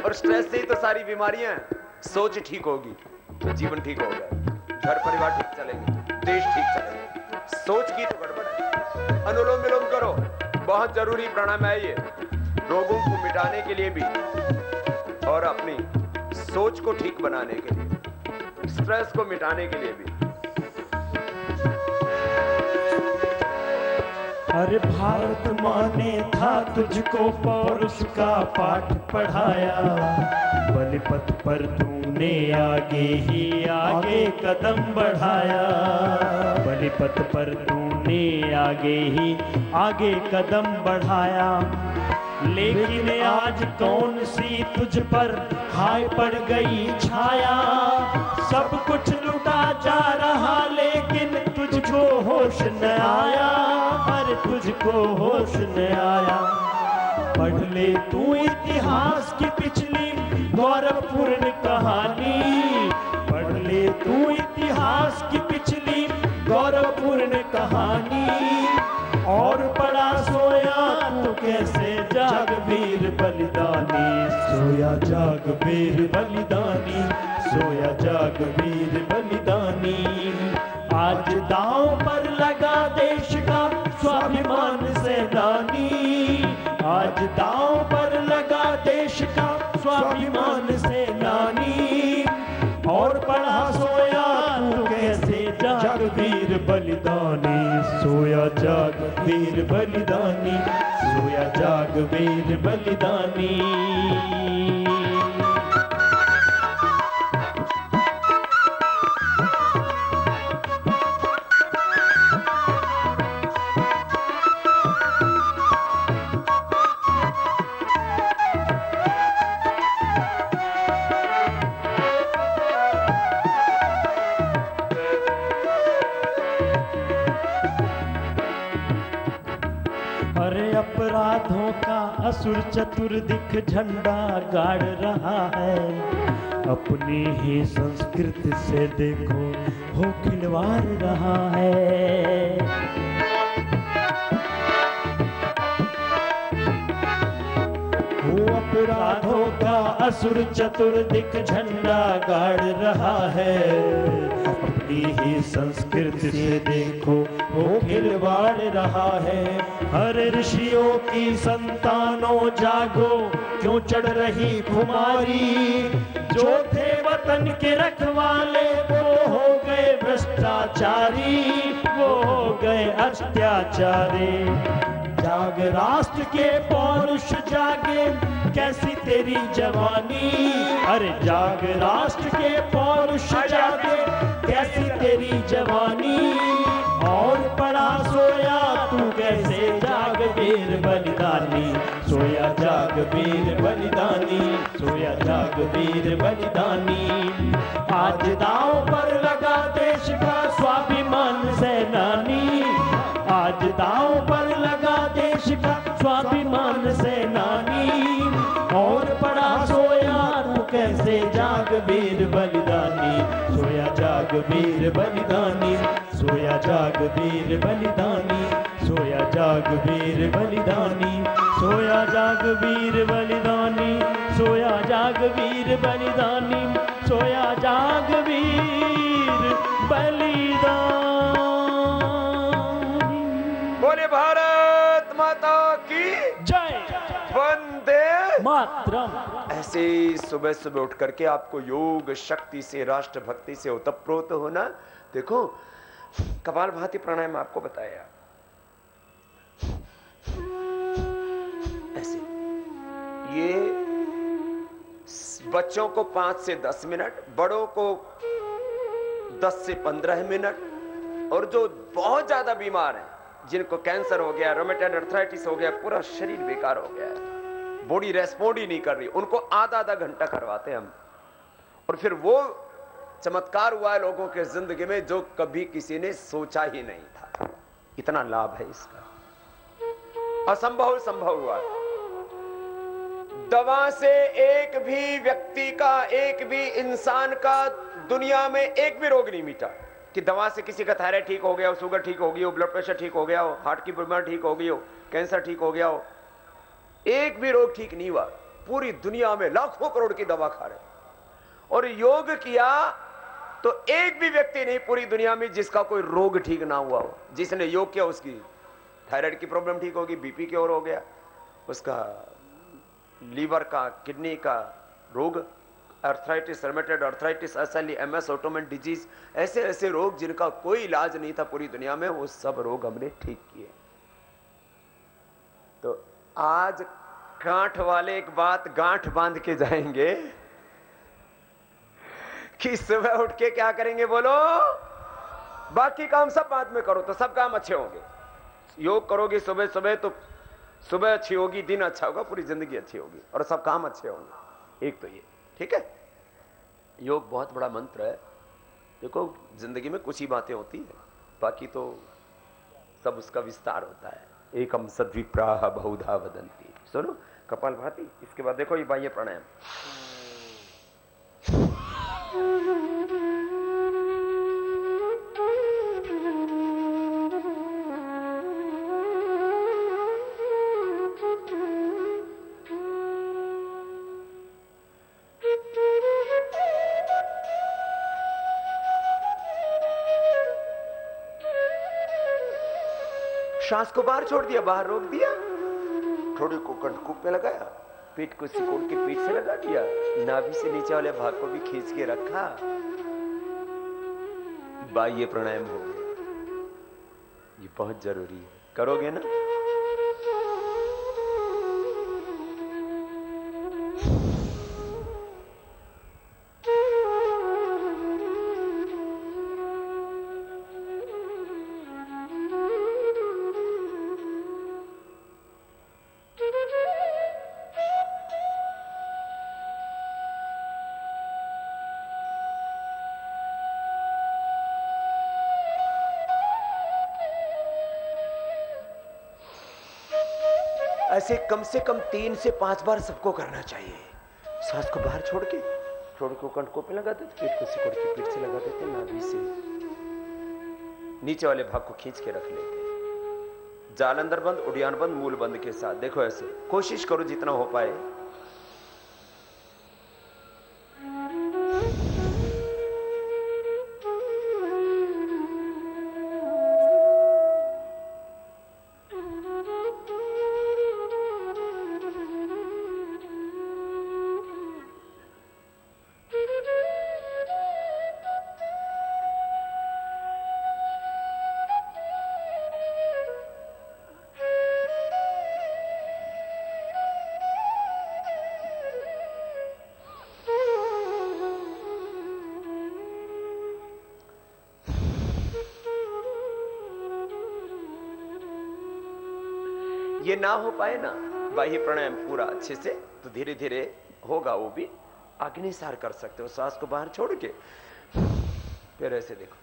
और स्ट्रेस से ही तो सारी बीमारियां हैं। सोच ठीक होगी तो जीवन ठीक होगा, घर परिवार ठीक चलेंगे, देश ठीक चलेगा। सोच की तो गड़बड़ है। अनुलोम विलोम करो, बहुत जरूरी प्राणायाम है ये, रोगों को मिटाने के लिए भी और अपनी सोच को ठीक बनाने के लिए, स्ट्रेस को मिटाने के लिए भी। अरे भारत माँ ने था तुझको पौरुष का पाठ पढ़ाया, बलिपथ पर तूने आगे ही आगे कदम बढ़ाया। बलिपथ पर तूने आगे ही आगे कदम बढ़ाया, लेकिन आज कौन सी तुझ पर हाय पड़ गई छाया। सब कुछ लुटा जा रहा लेकिन तुझको होश न आया, अरे तुझको होश न आया। पढ़ ले तू इतिहास की पिछली गौरवपूर्ण कहानी, पढ़ ले तू इतिहास की पिछली गौरवपूर्ण कहानी। और बड़ा सोया तू कैसे जाग वीर बलिदानी, सोया जाग वीर बलिदानी, सोया जाग वीर बलिदानी। आज दांव पर लगा देश का स्वाभिमान सेनानी, आज दांव पर लगा देश का स्वाभिमान सेनानी। और पढ़ा सोया तू कैसे जाग वीर बलिदानी, सोया जाग वीर बलिदानी, सोया जाग वीर बलिदानी। अरे अपराधों का असुर चतुर्दिक झंडा गाड़ रहा है, अपनी ही संस्कृति से देखो हो खिलवाड़ रहा है। वो अपराधों का असुर चतुर्दिक झंडा गाड़ रहा है, अपनी ही संस्कृति से देखो वो खिलवाड़ रहा है। हर ऋषियों की संतानों जागो, क्यों चढ़ रही खुमारी। जो थे वतन के रखवाले वो हो गए भ्रष्टाचारी, वो हो गए अत्याचारी। जाग राष्ट्र के पौरुष जागे, कैसी तेरी जवानी। अरे जाग राष्ट्र के पौरुष जागे, कैसी तेरी जवानी। और पड़ा सोया तू कैसे जाग वीर बलिदानी, सोया जाग वीर बलिदानी, सोया जाग वीर बलिदानी। आज दांव पर लगा देश का स्वाभिमान सेनानी, आज दांव पर लगा देश का स्वाभिमान सेनानी। और पड़ा सोया तू कैसे जाग वीर बलिदानी, सोया जाग वीर बलिदानी, सोया जाग वीर बलिदानी, सोया जाग वीर बलिदानी, सोया जाग वीर बलिदानी, सोया जाग वीर बलिदानी, सोया जाग वीर बलिदानी। बोले भारत माता की जय, वंदे मातरम। ऐसे ही सुबह सुबह उठ करके आपको योग शक्ति से, राष्ट्र भक्ति से ओतप्रोत होना। देखो कपालभाति प्राणायाम आपको बताया, ऐसे ये बच्चों को 5 से 10 मिनट, बड़ों को 10 से 15 मिनट, और जो बहुत ज्यादा बीमार हैं, जिनको कैंसर हो गया, रोमेटॉइड अर्थराइटिस हो गया, पूरा शरीर बेकार हो गया है, बॉडी रेस्पॉन्ड ही नहीं कर रही, उनको आधा आधा घंटा करवाते हैं हम। और फिर वो चमत्कार हुआ है लोगों के जिंदगी में जो कभी किसी ने सोचा ही नहीं था। इतना लाभ है इसका, असंभव संभव हुआ। दवा से एक भी व्यक्ति का, एक भी इंसान का दुनिया में एक भी रोग नहीं मिटा। कि दवा से किसी का थायराइड ठीक हो गया हो, शुगर ठीक हो गई हो, ब्लड प्रेशर ठीक हो गया हो, हार्ट की बीमारी ठीक हो गई हो, कैंसर ठीक हो गया हो, एक भी रोग ठीक नहीं हुआ। पूरी दुनिया में लाखों करोड़ की दवा खा रहे, और योग किया तो एक भी व्यक्ति नहीं पूरी दुनिया में जिसका कोई रोग ठीक ना हुआ हो। जिसने योग किया उसकी थायराइड की प्रॉब्लम ठीक होगी, बीपी क्योर हो गया, उसका लीवर का, किडनी का रोग, arthritis, rheumatoid arthritis, SLE, MS, autoimmune disease, ऐसे ऐसे रोग जिनका कोई इलाज नहीं था पूरी दुनिया में, वो सब रोग हमने ठीक किए। तो आज गांठ वाले एक बात गांठ बांध के जाएंगे कि सुबह उठ के क्या करेंगे बोलो, बाकी काम सब बाद में करो तो सब काम अच्छे होंगे। योग करोगे सुबह सुबह तो सुबह अच्छी होगी, दिन अच्छा होगा, पूरी जिंदगी अच्छी होगी और सब काम अच्छे होंगे। एक तो ये ठीक है, योग बहुत बड़ा मंत्र है। देखो जिंदगी में कुछ ही बातें होती है, बाकी तो सब उसका विस्तार होता है। एकम सद्विप्राह बहुधा वदंती, सुनो कपालभाति। इसके बाद देखो ये बाह्य प्राणायाम, श्वास को बाहर छोड़ दिया, बाहर रोक दिया, थोड़ी को कंठकूप में लगाया, पीठ को सिकोड़ के पीठ से लगा दिया, नाभि से नीचे वाले भाग को भी खींच के रखा, बाह्य प्राणायाम हो गया। ये बहुत जरूरी है, करोगे ना? ऐसे कम से कम 3 से 5 बार सबको करना चाहिए। सांस को बाहर छोड़ के कंठ पे लगा देते, पीठ को सिकोड़ के पीठ से लगा देते, नाभि से नीचे वाले भाग को खींच के रख लेते। जाल अंदर बंद, उड़ियान बंद, मूल बंद के साथ। देखो ऐसे कोशिश करो जितना हो पाए। ये ना हो पाए ना बाह्य प्राणायाम पूरा अच्छे से, तो धीरे धीरे होगा वो भी। अग्निसार कर सकते हो, सांस को बाहर छोड़ के फिर ऐसे देखो,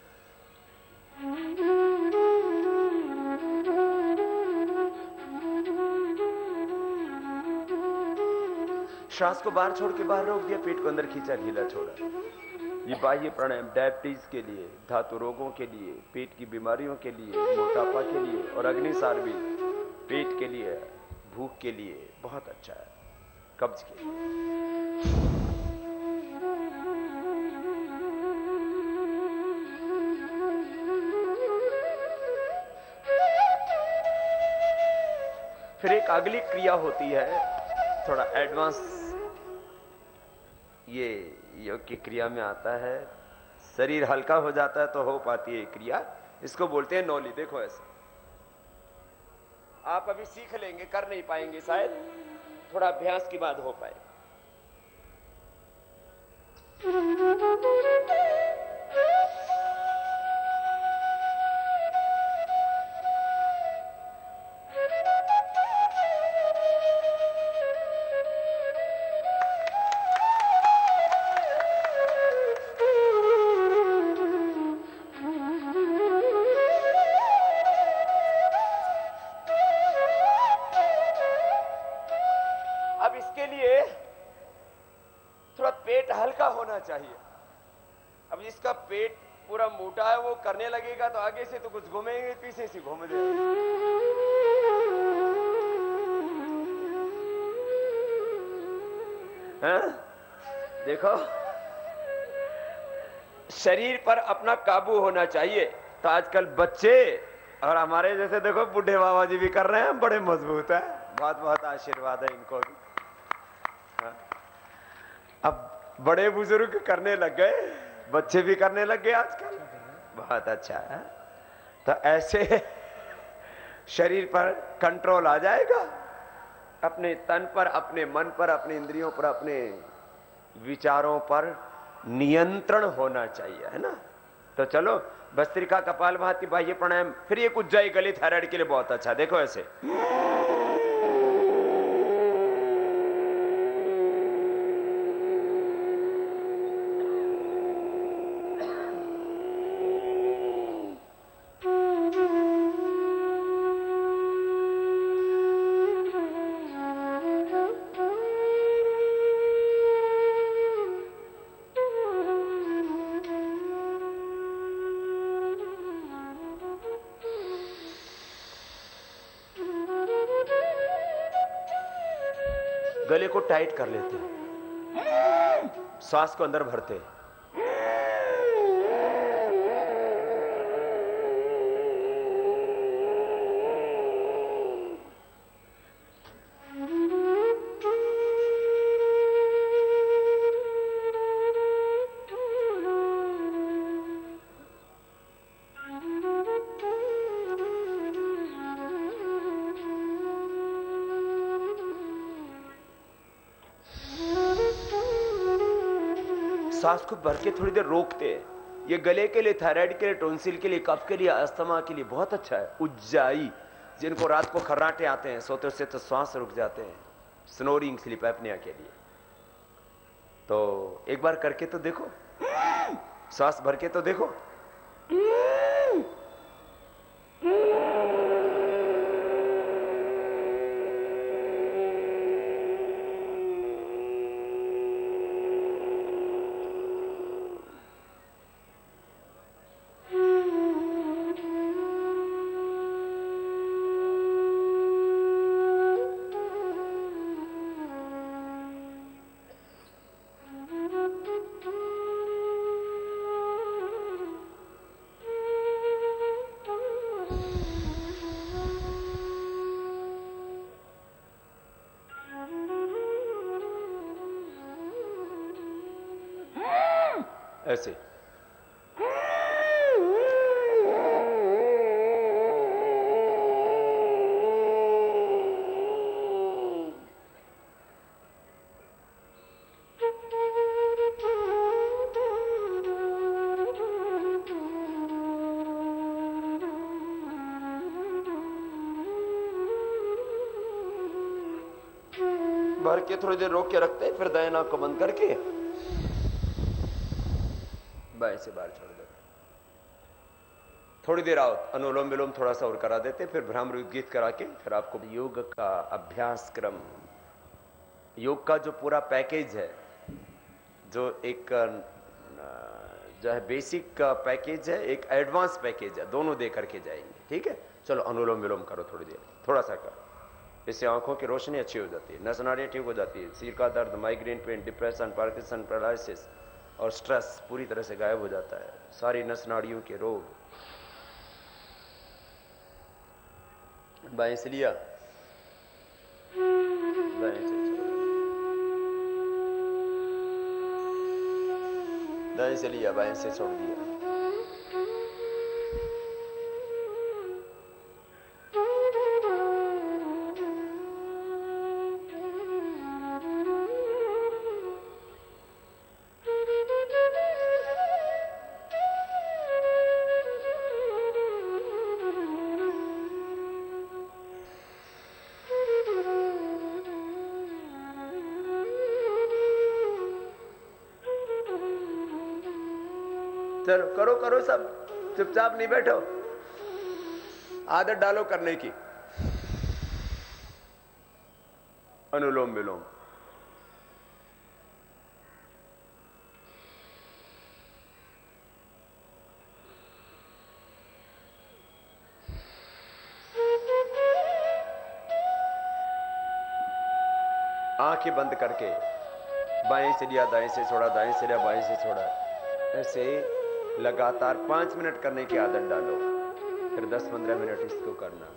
श्वास को बाहर छोड़ के बाहर रोक दिया, पेट को अंदर खींचा, ढीला छोड़ा। ये बाह्य प्राणायाम डायबिटीज के लिए, धातु रोगों के लिए, पेट की बीमारियों के लिए, मोटापा के लिए, और अग्निसार भी पेट के लिए, भूख के लिए बहुत अच्छा है, कब्ज के लिए। फिर एक अगली क्रिया होती है, थोड़ा एडवांस, ये योग की क्रिया में आता है। शरीर हल्का हो जाता है तो हो पाती है क्रिया, इसको बोलते हैं नौली। देखो ऐसे आप अभी सीख लेंगे, कर नहीं पाएंगे शायद, थोड़ा अभ्यास के बाद हो पाए। अब इसके लिए थोड़ा पेट हल्का होना चाहिए। अब जिसका पेट पूरा मोटा है वो करने लगेगा तो आगे से तो कुछ घूमेंगे, पीछे से घूम जाएंगे। देखो, शरीर पर अपना काबू होना चाहिए। तो आजकल बच्चे और हमारे जैसे देखो बूढ़े बाबा जी भी कर रहे हैं, बड़े मजबूत है। बहुत बहुत आशीर्वाद है इनको भी। हाँ। अब बड़े बुजुर्ग करने लग गए, बच्चे भी करने लग गए आजकल। बहुत अच्छा है। तो ऐसे शरीर पर कंट्रोल आ जाएगा, अपने तन पर, अपने मन पर, अपने इंद्रियों पर, अपने विचारों पर नियंत्रण होना चाहिए, है ना। तो चलो, भस्त्रिका, कपालभाति, बाह्य प्राणायाम, फिर ये उज्जाई गले थायराइड के लिए बहुत अच्छा। देखो ऐसे गले को टाइट कर लेते हैं, श्वास को अंदर भरते हैं। सांस को भर के थोड़ी देर रोकते हैं। ये गले के लिए, थायराइड के लिए, टोंसिल के लिए, कफ के लिए, अस्थमा के लिए बहुत अच्छा है। उज्जाई, जिनको रात को खर्राटे आते हैं, सोते से तो श्वास रुक जाते हैं, स्नोरिंग, स्लीप एपनिया के लिए। तो एक बार करके तो देखो, श्वास भर के तो देखो। ऐसे भर के थोड़ी देर रोक के रखते हैं, फिर दाएं आंख को बंद करके बाएं से बाहर छोड़ देते। थोड़ी देर आओ, अनुलोम विलोम थोड़ा सा और करा देते, फिर भ्रामरी गीत करा के फिर आपको योग का अभ्यास क्रम, योग का जो पूरा पैकेज है, जो एक जो है बेसिक पैकेज है, एक एडवांस पैकेज है, दोनों दे करके जाएंगे। ठीक है, चलो अनुलोम विलोम करो थोड़ी देर, थोड़ा सा करो, इससे आंखों की रोशनी अच्छी हो जाती है, नस नाड़ियाँ ठीक हो जाती है, सिर का दर्द, migraine pain, depression, Parkinson, paralysis और स्ट्रेस पूरी तरह से गायब हो जाता है, सारी नस नाड़ियों के रोग। बाएं से लिया, दाएं से छोड़ा, दाएं से लिया, बाएं से छोड़ दिया। चलो करो करो, सब चुपचाप नहीं बैठो, आदत डालो करने की। अनुलोम विलोम। आंखें बंद करके बाएं से लिया, दाएं से छोड़ा, दाएं से लिया, बाएं से छोड़ा, ऐसे लगातार 5 मिनट करने की आदत डालो। फिर 10-15 मिनट इसको करना।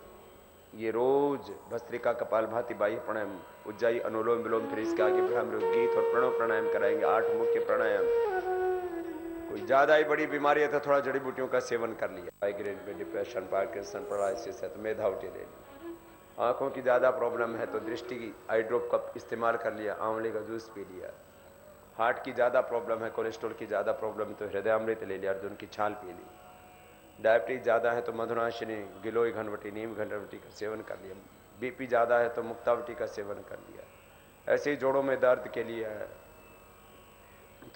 ये रोज भस्त्रिका, कपालभाति, बाह्य प्राणायाम, उज्जाई, अनुलोम विलोम, फिर इसके आगे भ्रामरी, गीत और प्रणव प्राणायाम कराएंगे। 8 मुख्य प्राणायाम। कोई ज्यादा ही बड़ी बीमारी है तो थोड़ा जड़ी बूटियों का सेवन कर लिया। माइग्रेन पे, डिप्रेशन, पार्किंसन, पैरालिसिस है तो मेधावटी ले ली। आंखों की ज्यादा प्रॉब्लम है तो दृष्टि की आई ड्रॉप का इस्तेमाल कर लिया, आंवले का जूस पी लिया। हार्ट की ज्यादा प्रॉब्लम है, कोलेस्ट्रॉल की ज्यादा प्रॉब्लम है तो हृदयामृत ले लिया, अर्जुन की छाल पी ली। डायबिटीज ज्यादा है तो मधुनाशिनी, गिलोय घनवटी, नीम घनवटी का सेवन कर लिया। बीपी ज्यादा है तो मुक्तावटी का सेवन कर लिया। ऐसे ही जोड़ों में दर्द के लिए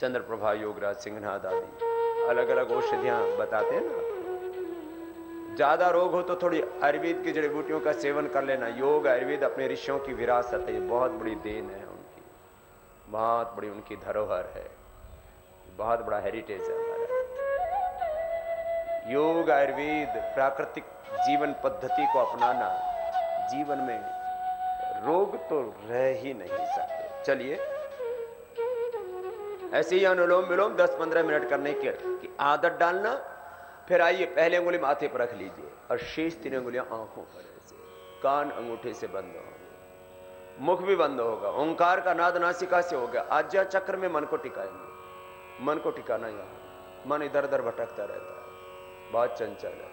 चंद्रप्रभा, योगराज, सिंहनाद आदि अलग अलग औषधियां बताते हैं ना। ज्यादा रोग हो तो थोड़ी आयुर्वेद की जड़ी बूटियों का सेवन कर लेना। योग आयुर्वेद अपने ऋषियों की विरासत है, बहुत बड़ी देन है उनकी, बहुत बड़ी उनकी धरोहर है, बहुत बड़ा हेरिटेज है हमारा। योग आयुर्वेद प्राकृतिक जीवन पद्धति को अपनाना, जीवन में रोग तो रह ही नहीं सकते। चलिए ऐसे ही अनुलोम विलोम 10-15 मिनट करने की आदत डालना। फिर आइए, पहले अंगुली माथे पर रख लीजिए और शेष 3 अंगुलियां आंखों पर ऐसे, कान अंगूठे से बंद होंगे, मुख भी बंद होगा। ओंकार का नाद नासिका से हो गया। आज्ञा चक्र में मन को टिकाएंगे। मन को टिकाना, यहां मन इधर उधर भटकता रहता है, बहुत चंचल है।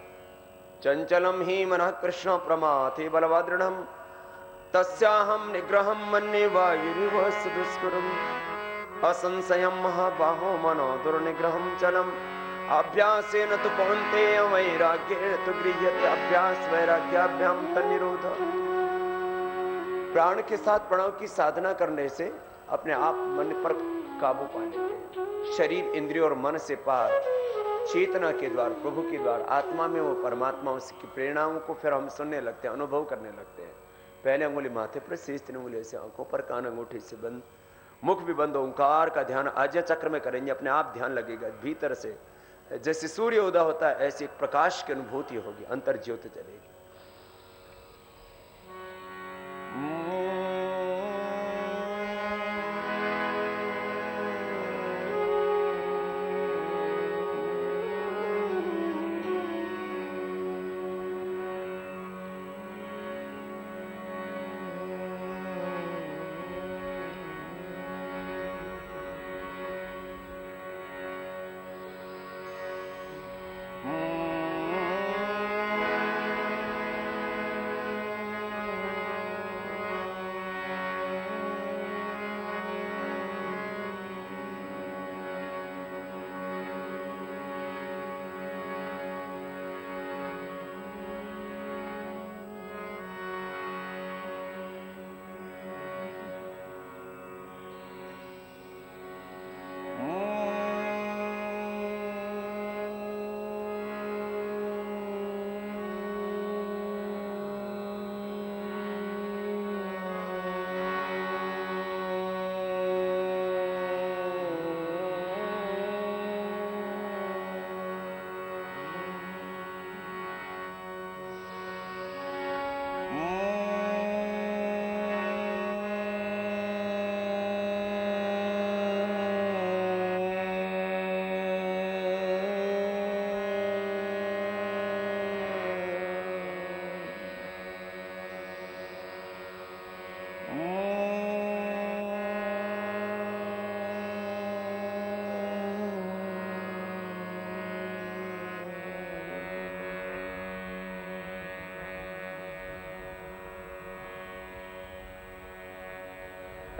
चंचलम ही मनः कृष्ण प्रमाथे बलवादृढ़ तस्याहम निग्रहम मन्ये वायुरिव सुदुष्करम असंशयम महाबाहो मनो दुर्निग्रहम चलम अभ्यासेन तु कौन्तेय वैराग्येण तु गृह्यते अभ्यास वैराग्याभ्याम तन्निरोध। प्राण के साथ प्रणव की साधना करने से अपने आप मन पर काबू पा लेते हैं। शरीर, इंद्रिय और मन से पार चेतना के द्वार, प्रभु के द्वार, आत्मा में वो परमात्मा, उसकी प्रेरणाओं को फिर हम सुनने लगते हैं, अनुभव करने लगते हैं। पहले अंगुली माथे पर, शेष 3 अंगुली ऐसे आंखों पर, कान अंगूठे से बंद, मुख भी बंद। ओंकार का ध्यान आज्ञा चक्र में करेंगे, अपने आप ध्यान लगेगा। भीतर से जैसे सूर्य उदय होता है ऐसी एक प्रकाश की अनुभूति होगी, अंतर ज्योति चलेगी।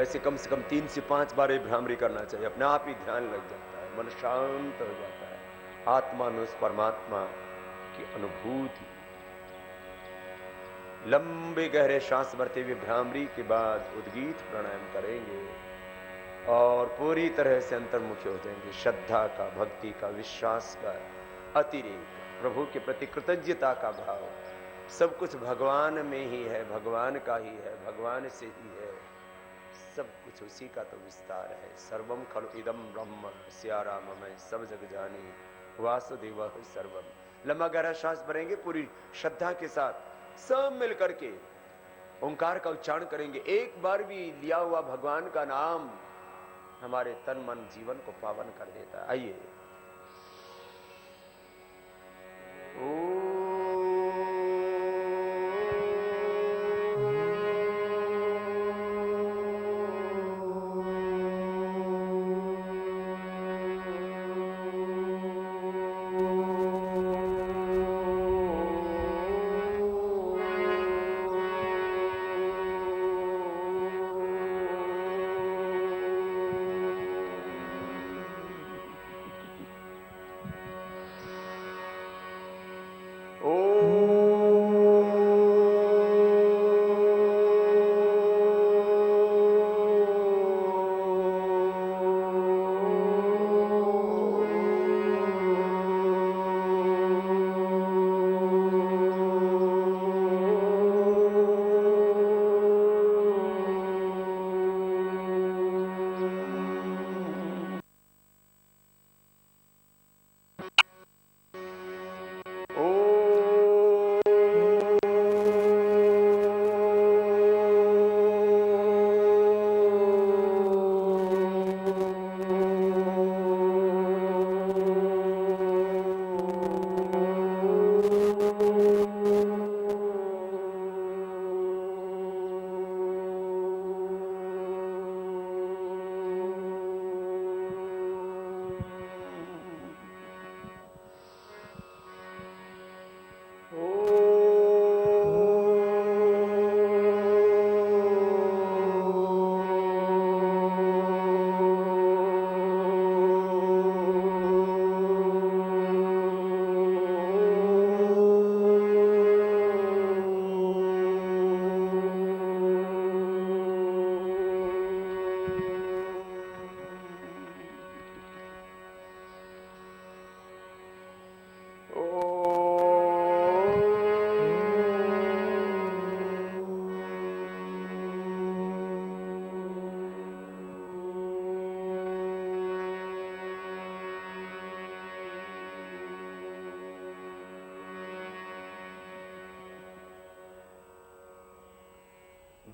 ऐसे कम से कम 3 से 5 बार ये भ्रामरी करना चाहिए। अपने आप ही ध्यान लग जाता है, मन शांत हो जाता है, आत्मा में उस परमात्मा की अनुभूति। लंबे गहरे सांस भरते हुए भ्रामरी के बाद उद्गीत प्राणायाम करेंगे और पूरी तरह से अंतर्मुखी हो जाएंगे। श्रद्धा का, भक्ति का, विश्वास का अतिरेक, प्रभु के प्रति कृतज्ञता का भाव, सब कुछ भगवान में ही है, भगवान का ही है, भगवान से ही है, सब कुछ उसी का तो विस्तार है। सर्वम खलु इदम ब्रह्म सियाराममय, सब जग जानी वासुदेव सर्वम। लंबा गहरा श्वास भरेंगे पूरी श्रद्धा के साथ, सब मिल करके ओंकार का उच्चारण करेंगे। एक बार भी लिया हुआ भगवान का नाम हमारे तन मन जीवन को पावन कर देता है। आइए।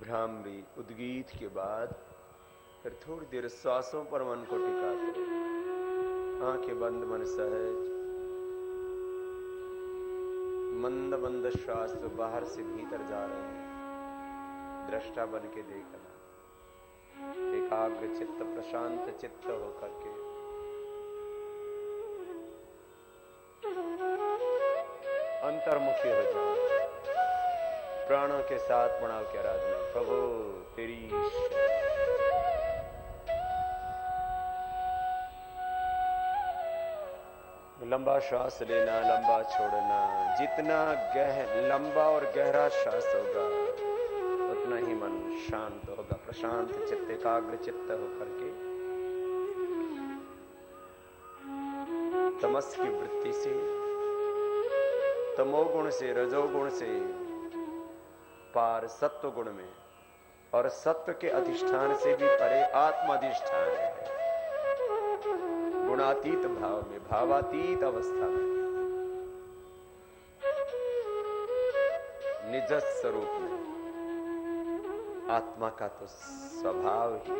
भ्रामरी उद्गीत के बाद फिर थोड़ी देर श्वासों पर मन को टिकाते, आंखें बंद, मन सहज, मंद मंद श्वास तो बाहर से भीतर जा रहे हैं, दृष्टा बन के देखना, एकाग्र चित्त, प्रशांत चित्त होकर के अंतर्मुखी हो जाओ। प्राणों के साथ प्रणव की आराधना। प्रभु तेरी लंबा श्वास लेना, लंबा छोड़ना, जितना लंबा और गहरा श्वास होगा उतना ही मन शांत होगा। प्रशांत चित्त, एकाग्र चित्त होकर के तमस की वृत्ति से, तमोगुण से, रजोगुण से पार सत्व गुण में, और सत्व के अधिष्ठान से भी परे आत्माधिष्ठान है, गुणातीत भाव में, भावातीत अवस्था में, निज स्वरूप में। आत्मा का तो स्वभाव ही है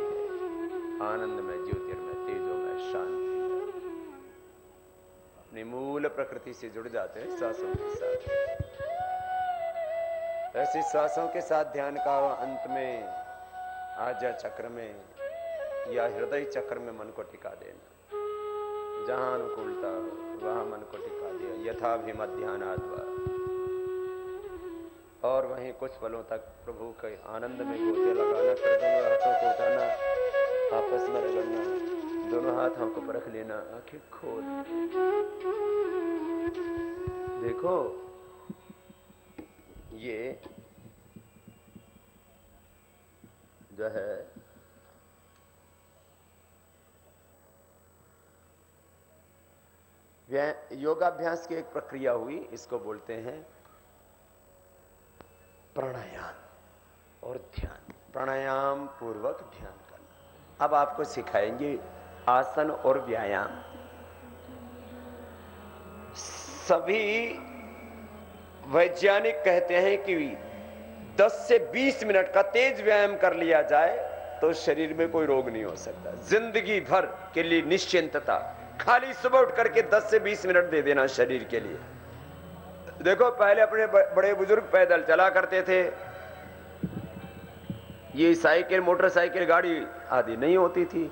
आनंद में, ज्योतिर्मय, तेजोमय, शांति में। अपनी मूल प्रकृति से जुड़ जाते हैं श्वासों के साथ। ऐसे श्वासों के साथ ध्यान का अंत में आज्ञा चक्र में या हृदय चक्र में मन को टिका देना। जहां अनुकूलता हो वहां मन को टिका दिया, यथाभिमध्यानाद्वा, और वहीं कुछ पलों तक प्रभु के आनंद में गोते लगाना। फिर दोनों हाथों को उठाना, आपस में रगड़ना, दोनों हाथों को परख लेना, आंखें खोल। देखो ये जो है योगाभ्यास की एक प्रक्रिया हुई, इसको बोलते हैं प्राणायाम और ध्यान। प्राणायाम पूर्वक ध्यान करना। अब आपको सिखाएंगे आसन और व्यायाम। सभी वैज्ञानिक कहते हैं कि 10 से 20 मिनट का तेज व्यायाम कर लिया जाए तो शरीर में कोई रोग नहीं हो सकता। जिंदगी भर के लिए निश्चिंतता, खाली सुबह उठ करके 10 से 20 मिनट दे देना शरीर के लिए। देखो पहले अपने बड़े बुजुर्ग पैदल चला करते थे, ये साइकिल मोटरसाइकिल गाड़ी आदि नहीं होती थी,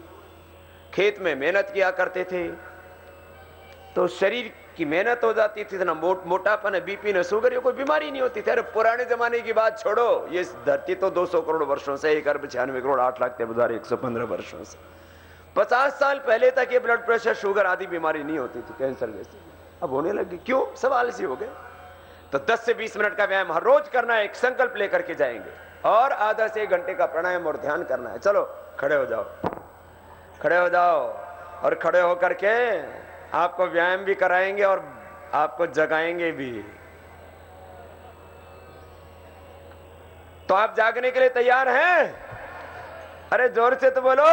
खेत में मेहनत किया करते थे तो शरीर की मेहनत हो जाती थी, ना मोटापा न बीपी न शुगर, ये कोई बीमारी नहीं होती थी। अरे पुराने जमाने की बात छोड़ो, ये धरती तो 200 करोड़ वर्षों से, 1 अरब 96 करोड़ 8 लाख 115 वर्षों से, 50 साल पहले तक ये ब्लड प्रेशर शुगर आदि बीमारी नहीं होती थी, कैंसर जैसी। अब होने लगी, क्यों? सब आलसी हो गए। तो 10 से 20 मिनट का व्यायाम हर रोज करना है, एक संकल्प लेकर के जाएंगे, और आधा से 1 घंटे का प्राणायाम और ध्यान करना है। चलो खड़े हो जाओ, खड़े हो जाओ, और खड़े होकर के आपको व्यायाम भी कराएंगे और आपको जगाएंगे भी। तो आप जागने के लिए तैयार हैं? अरे जोर से तो बोलो,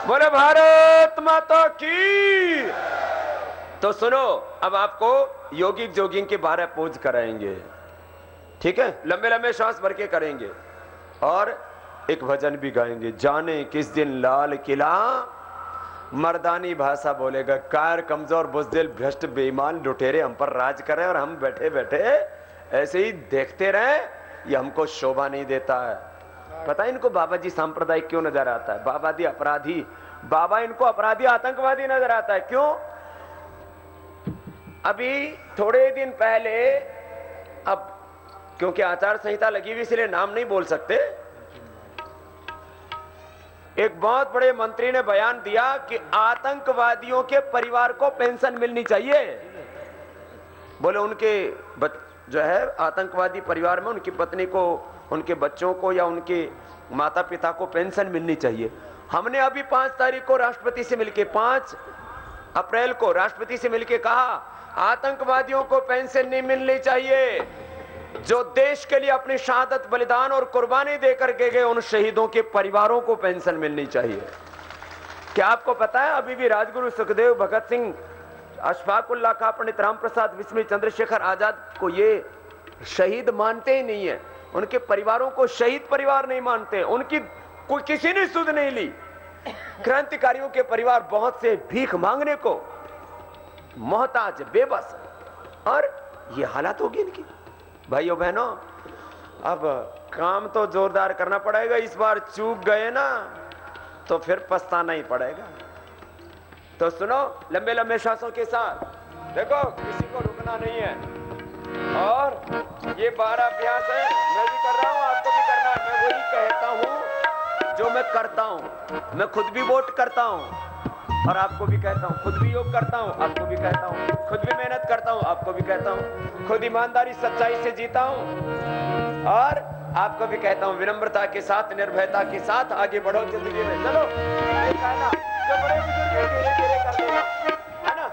बोले भारत माता की। तो सुनो, अब आपको योगिक जोगिंग के 12 पोज कराएंगे, ठीक है? लंबे लंबे श्वास भर के करेंगे और एक भजन भी गाएंगे। जाने किस दिन लाल किला मर्दानी भाषा बोलेगा, कार कमजोर बुजदिल भ्रष्ट बेईमान लुटेरे हम पर राज करे और हम बैठे बैठे ऐसे ही देखते रहे, ये हमको शोभा नहीं देता है। पता है इनको बाबा जी सांप्रदायिक क्यों नजर आता है? बाबा जी अपराधी, बाबा इनको अपराधी आतंकवादी नजर आता है। क्यों? अभी थोड़े दिन पहले, अब क्योंकि आचार संहिता लगी हुई इसलिए नाम नहीं बोल सकते, एक बहुत बड़े मंत्री ने बयान दिया कि आतंकवादियों के परिवार को पेंशन मिलनी चाहिए। बोले उनके जो है आतंकवादी परिवार में उनकी पत्नी को, उनके बच्चों को या उनके माता पिता को पेंशन मिलनी चाहिए। हमने अभी 5 तारीख को राष्ट्रपति से मिलकर, 5 अप्रैल को राष्ट्रपति से मिलकर कहा आतंकवादियों को पेंशन नहीं मिलनी चाहिए। जो देश के लिए अपनी शहादत बलिदान और कुर्बानी देकर के गए उन शहीदों के परिवारों को पेंशन मिलनी चाहिए। क्या आपको पता है अभी भी राजगुरु सुखदेव, भगत सिंह, अशफाक उल्लाह खां, पंडित राम प्रसाद बिस्मिल, चंद्रशेखर आजाद को ये शहीद मानते ही नहीं है, उनके परिवारों को शहीद परिवार नहीं मानते, उनकी कोई किसी ने सुध नहीं ली। क्रांतिकारियों के परिवार बहुत से भीख मांगने को मोहताज, बेबस, और ये हालात होगी इनकी। भाइयों बहनों, अब काम तो जोरदार करना पड़ेगा। इस बार चूक गए ना तो फिर पछताना ही पड़ेगा। तो सुनो, लंबे लंबे श्वासों के साथ, देखो किसी को रुकना नहीं है। और ये 12 अभ्यास है, मैं भी कर रहा हूं, आपको भी करना है। मैं वही कहता हूं जो मैं करता हूं। मैं खुद भी वोट करता हूं और आपको भी कहता हूं, खुद भी योग करता हूं, आपको भी कहता हूं, खुद भी मेहनत करता हूं, आपको भी कहता हूं, खुद ईमानदारी सच्चाई से जीता हूं और आपको भी कहता हूं विनम्रता के साथ, निर्भयता के साथ आगे बढ़ो जिंदगी में। चलो, ये कहना जो बड़े बुजुर्ग धीरे धीरे कर देना, है ना,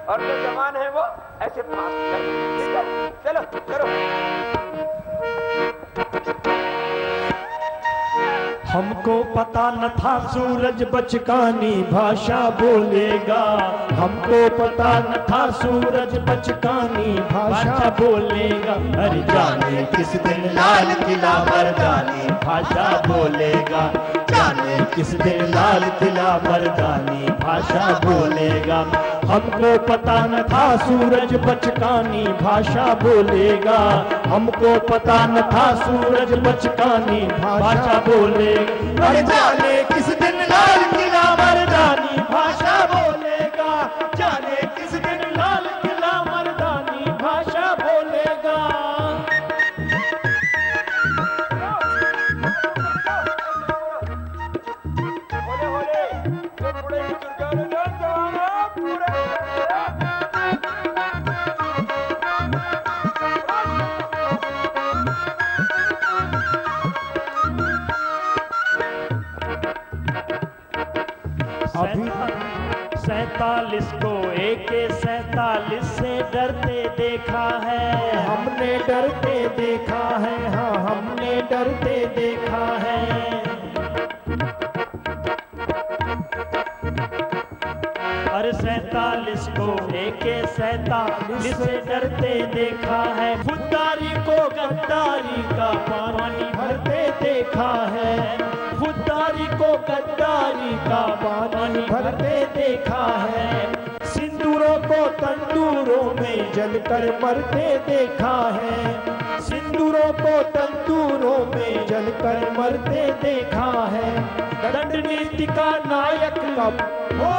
और जो जवान है वो ऐसे पास कर, ठीक है? चलो करो। हमको पता न था सूरज बचकानी भाषा बोलेगा, हमको पता न था सूरज बचकानी भाषा बोलेगा। अरे जाने किस दिन लाल किला मर्दानी भाषा बोलेगा, जाने किस दिन लाल किला मर्दानी भाषा बोलेगा। हमको पता न था सूरज बचकानी भाषा बोलेगा, हमको पता न था सूरज बचकानी भाषा बोलेगा। अरे जाने किस दिन लाल किला मर्दानी भाषा बोलेगा, जाने किस दिन लाल किला मर्दानी भाषा बोलेगा। अभी 47 को 1 AK-47 से डरते देखा है। हमने डरते देखा है, हाँ हमने डरते देखा है। अरे 47 को AK-47 से डरते देखा है। खुददारी को गद्दारी का पानी भरते देखा है। खुददारी को गद्दारी का पानी भरते देखा है। सिंदूरों को तंदूरों में जलकर मरते देखा है। सिंदूरों को तंदूरों में जलकर मरते देखा है। दंड नीति का नायक कब हो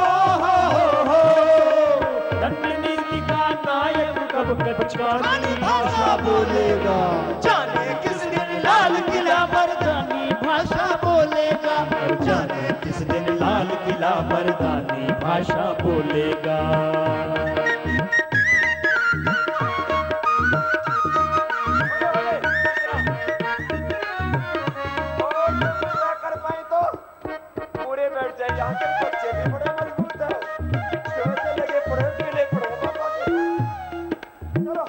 दंड नीति का नायक कब कचकानी भाषा बोलेगा। जाने किस दिन लाल किला मर्दानी भाषा बोलेगा। जाने किस दिन लाल किला मर्दानी भाषा बोलेगा। कर पाए तो पूरे बैठ जाए। यहाँ के बच्चे भी बड़े मजबूत है। छोटे लगे पढ़े के लिए पढ़ो पापा के। चलो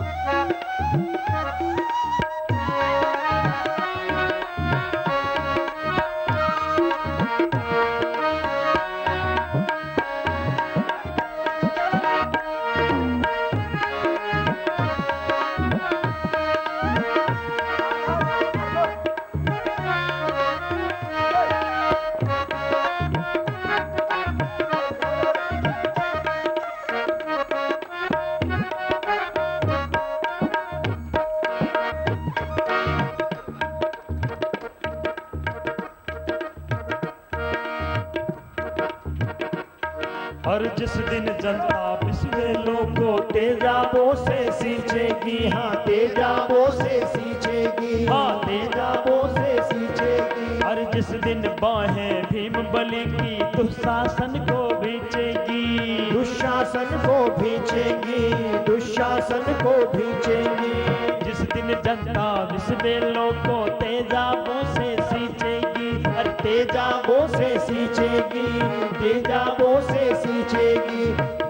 और जिस दिन जनता विश्वेलों को तेजाबों से सींचेगी। हाँ तेजाबों से सींचेगी, हाँ तेजाबों से सींचेगी। और जिस दिन बाहें भीम बलि की दुशासन को भींचेगी। दुशासन को भींचेगी, दुशासन को भींचेगी। जिस दिन जनता विश्वेलों को तेजाबों से सींचेगी। और तेजाबों से सींचेगी, तेजाबों से सींचेगी।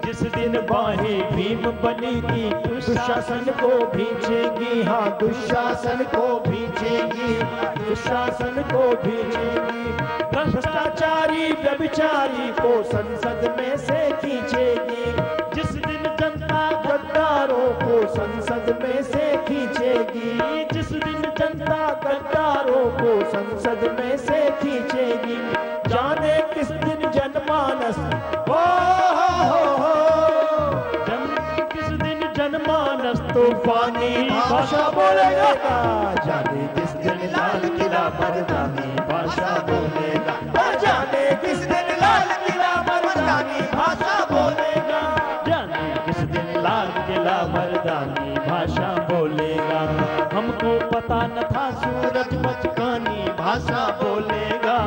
जिस दिन बाहें भीम बलि की दुशासन को भींचेगी, हाँ दुशासन को भींचेगी, दुशासन को भींचेगी। भ्रष्टाचारी व्यभिचारी को संसद में से खींचेगी। जिस दिन जनता गद्दारों को संसद में से खींचेगी। जिस दिन जनता गद्दारों को संसद में से खींचेगी। जाने किस दिन जनमानस किस दिन जनमानस तूफानी भाषा बोलेगा। जाने किस दिन लाल किला मर्दानी भाषा बोलेगा। जाने किस दिन लाल किला मर्दानी भाषा बोलेगा। जाने किस दिन लाल किला मर्दानी भाषा बोलेगा। हमको पता न था सूरज बचकानी भाषा बोलेगा।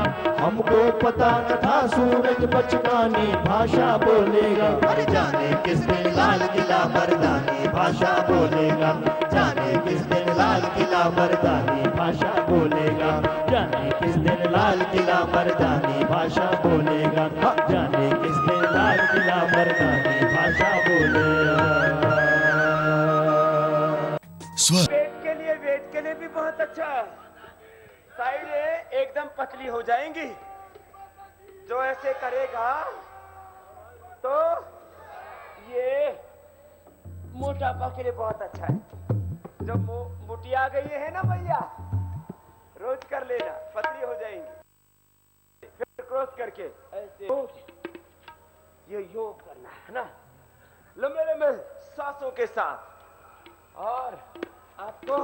हमको पता न था सूरज बचकानी भाषा बोलेगा। अरे जाने किस दिन लाल किला मर्दानी भाषा बोलेगा। जाने किस दिन लाल किला मर्दानी भाषा बोलेगा। जाने किस दिन लाल किला मर्दानी भाषा बोलेगा। जाने किस दिन लाल किला मर्दानी भाषा बोलेगा। वेट के लिए भी बहुत अच्छा। साइडें एकदम पतली हो जाएंगी। जो ऐसे करेगा तो ये मोटापा के लिए बहुत अच्छा है। जो मोटी आ गई है ना भैया, रोज कर लेना, पतली हो जाएंगी। फिर क्रॉस करके ऐसे ये योग करना है ना, लंबे लंबे सांसों के साथ। और आपको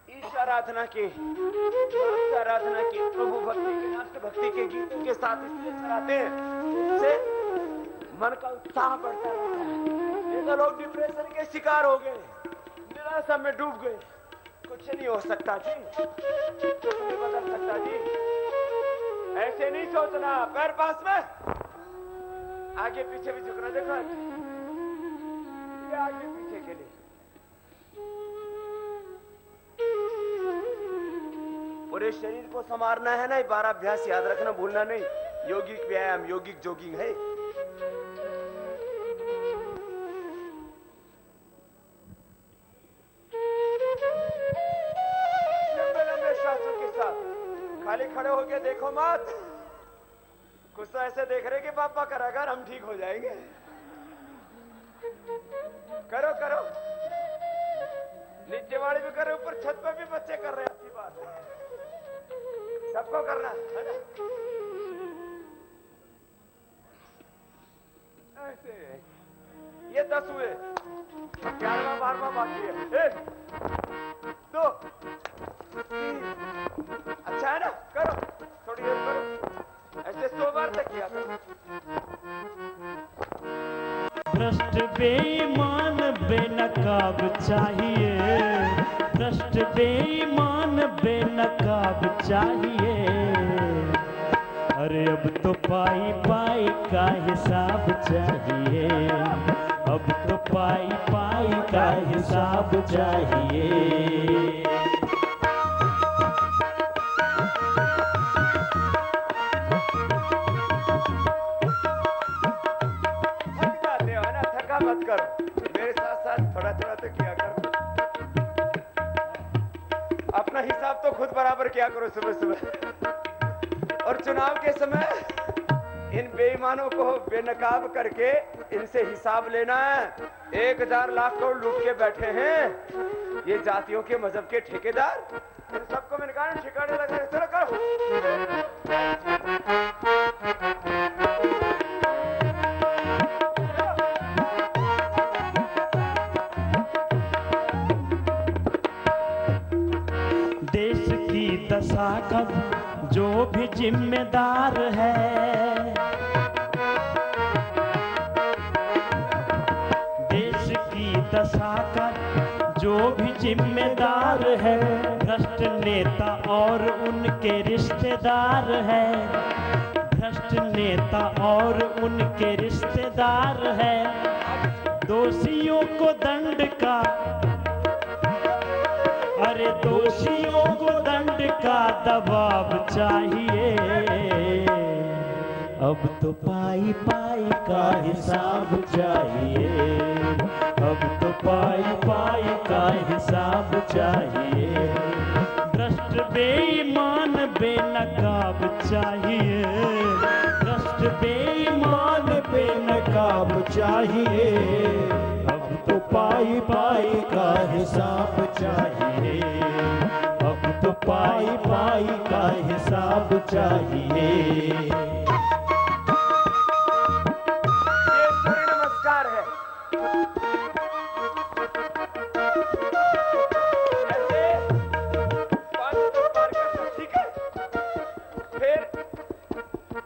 ईश आराधना के प्रभु भक्ति के राष्ट्र भक्ति के गीतों के साथ इसलिए चलाते हैं, उससे मन का उत्साह बढ़ता रहता है। ये तो लोग डिप्रेशन के शिकार हो गए, निराशा में डूब गए। कुछ नहीं हो सकता जी, कुछ नहीं बदल सकता जी। ऐसे नहीं सोचना, पैर पास में, आगे पीछे भी झुकना। देखो ये आगे पीछे के लिए पूरे शरीर को संवारना है ना। 12 अभ्यास याद रखना, भूलना नहीं। यौगिक व्यायाम, यौगिक जॉगिंग है। खड़े होके देखो मत, कुछ तो ऐसे देख रहे कि पापा करा कर हम ठीक हो जाएंगे। करो करो, नीचे वाले भी कर रहे, ऊपर छत पे भी बच्चे कर रहे हैं। अच्छी बात है, सबको करना है ना ऐसे। ये 10 हुए, 11वां 12वां बाकी है। 1 2 3। अच्छा है ना, करो थोड़ी देर करो, ऐसे 100 बार तक किया करो। भ्रष्ट बेईमान बेनकाब चाहिए, भ्रष्ट बेईमान बेनकाब चाहिए। अरे अब तो पाई पाई का हिसाब चाहिए, अब तो पाई पाई का हिसाब चाहिए। मत करो, मेरे साथ साथ थोड़ा थोड़ा तो किया करो। अपना हिसाब तो खुद बराबर किया करो सुबह सुबह। और चुनाव के समय इन बेईमानों को बेनकाब करके इनसे हिसाब लेना है। 1000 लाख करोड़ लूट के बैठे हैं ये जातियों के मजहब के ठेकेदार। इन सबको मैंने कहा ठिकाने लगा, चलो करो। दशा का जो भी जिम्मेदार है, देश की दशा का जो भी जिम्मेदार है, भ्रष्ट नेता और उनके रिश्तेदार है, भ्रष्ट नेता और उनके रिश्तेदार है। दोषियों को दंड का, अरे दोषियों को दंड का दबाव चाहिए। अब तो पाई पाई का हिसाब चाहिए, अब तो पाई पाई का हिसाब चाहिए। भ्रष्ट बेईमान बेनकाब चाहिए, भ्रष्ट बेईमान बेनकाब चाहिए। अब तो पाई पाई का हिसाब चाहिए, अब तो पाई पाई का हिसाब चाहिए। ये सूर्य नमस्कार है। ऐसे 5 बार करना, ठीक है। फिर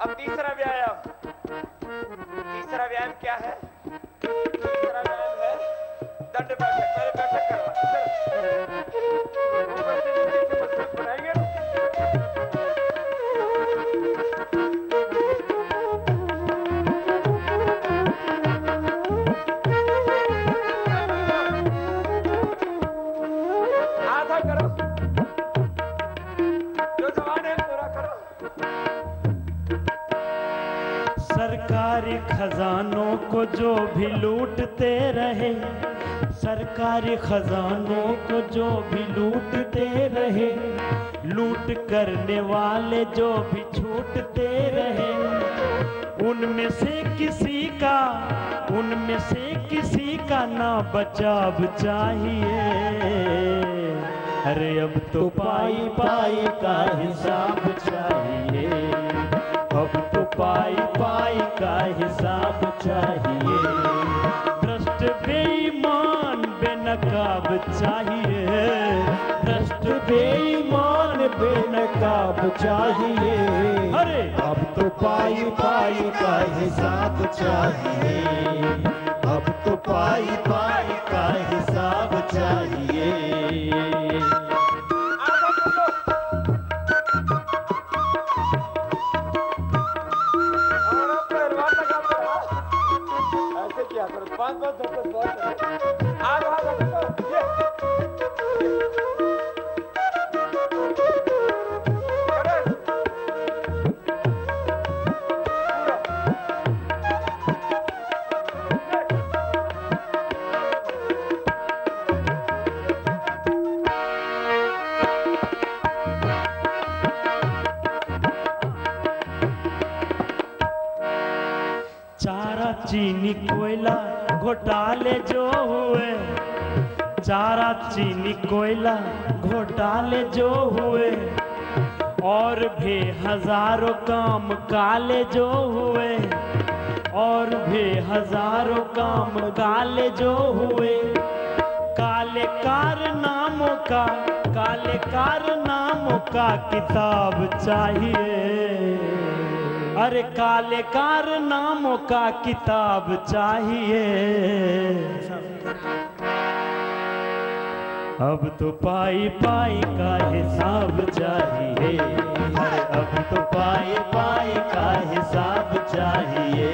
अब तीसरा व्यायाम। तीसरा व्यायाम क्या है? तीसरा व्यायाम है दंड बैठक। पहले बैठक करवा, ऊपर से नीचे से मजबूत बनाएंगे। आधा करो, जो जवान है पूरा करो। सरकारी खजानों को जो भी लूटते रहे, सरकारी खजानों को जो भी लूटते रहे, लूट करने वाले जो भी छूटते रहे, उनमें से किसी का ना बचाव चाहिए। अरे अब तो पाई पाई का हिसाब चाहिए, अब तो पाई पाई का हिसाब चाहिए। भ्रष्ट बेईमान बेनकाब चाहिए, भ्रष्ट बेईमान बेनकाब चाहिए। अरे अब तो पाई पाई का हिसाब चाहिए, अब तो पाई पाई का हिसाब चाहिए। ऐसे क्या करो, 5 10 बहुत आग भाग घोटाले जो हुए, चारा चीनी कोयला घोटाले जो हुए, और भी हजारों काम काले जो हुए, और भी हजारों काम काले जो हुए। काले कारनामों का, काले कारनामों का किताब चाहिए। अरे काले कारनामों का किताब चाहिए। अब तो पाई पाई का हिसाब चाहिए। अरे अब तो पाई पाई का हिसाब चाहिए।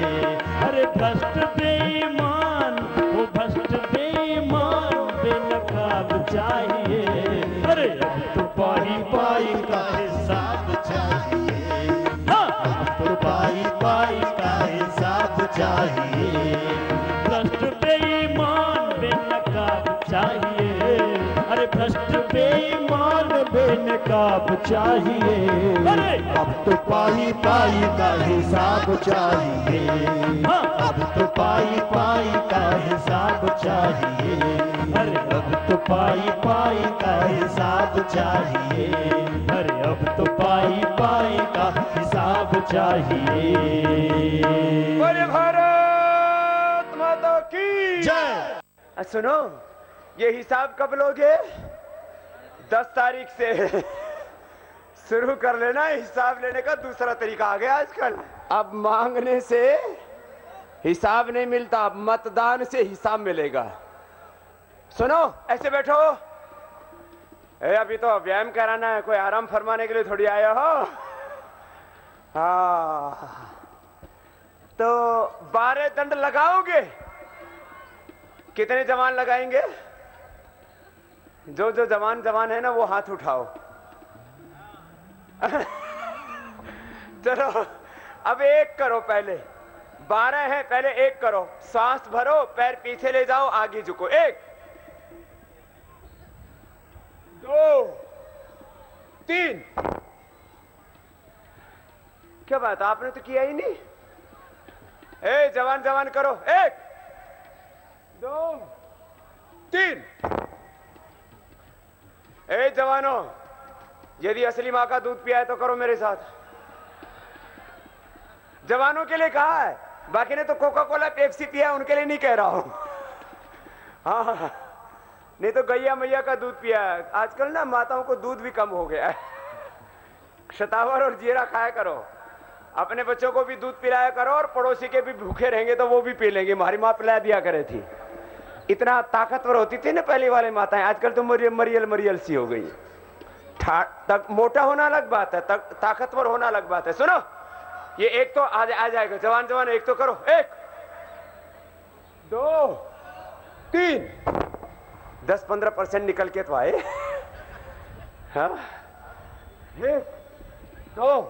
अरे भ्रष्ट बेईमान, वो भ्रष्ट बेईमान बेनकाब चाहिए। अरे अब तो पाई पाई का हिसाब चाहिए। हाँ, अब तो पाई पाई का हिसाब चाहिए। भ्रष्ट बेईमान बेनकाब चाहिए। अरे भ्रष्ट बेईमान बेनकाब चाहिए। अरे अब तो पाई पाई का हिसाब चाहिए। हाँ, अब तो पाई पाई का हिसाब चाहिए। अरे अब तो पाई पाई का हिसाब चाहिए। अरे अब तो पाई पाई का हिसाब चाहिए। बोले भारत माता की जय। सुनो, ये हिसाब कब लोगे? 10 तारीख से शुरू कर लेना। हिसाब लेने का दूसरा तरीका आ गया आजकल। अब मांगने से हिसाब नहीं मिलता, अब मतदान से हिसाब मिलेगा। सुनो, ऐसे बैठो। अभी तो व्यायाम कराना है, कोई आराम फरमाने के लिए थोड़ी आया हो। हाँ, तो 12 दंड लगाओगे? कितने जवान लगाएंगे? जो जो जवान जवान है ना, वो हाथ उठाओ। चलो, अब एक करो। पहले 12 है, पहले एक करो। सांस भरो, पैर पीछे ले जाओ, आगे झुको। 1 2 3। क्या बात, आपने तो किया ही नहीं। ए जवान जवान करो। 1 2 3। ए जवानों, यदि असली मां का दूध पिया है तो करो मेरे साथ। जवानों के लिए कहा है, बाकी ने तो कोका कोला पेप्सी पिया, उनके लिए नहीं कह रहा हूं। हाँ, नहीं तो गैया मैया का दूध पिया है। आजकल ना माताओं को दूध भी कम हो गया है। शतावर और जीरा खाया करो, अपने बच्चों को भी दूध पिलाया करो, और पड़ोसी के भी भूखे रहेंगे तो वो भी पी लेंगे। हमारी माँ पिला दिया करे थी। इतना ताकतवर होती थी ना पहले वाले माताएं, आजकल तो मरियल मरियल सी हो गई। तक मोटा होना अलग बात है, ताकतवर होना अलग बात है। सुनो, ये एक तो आ जाएगा। जवान जवान एक तो करो। 1 2 3। 10-15% निकल के तो आए। हाँ, 1 2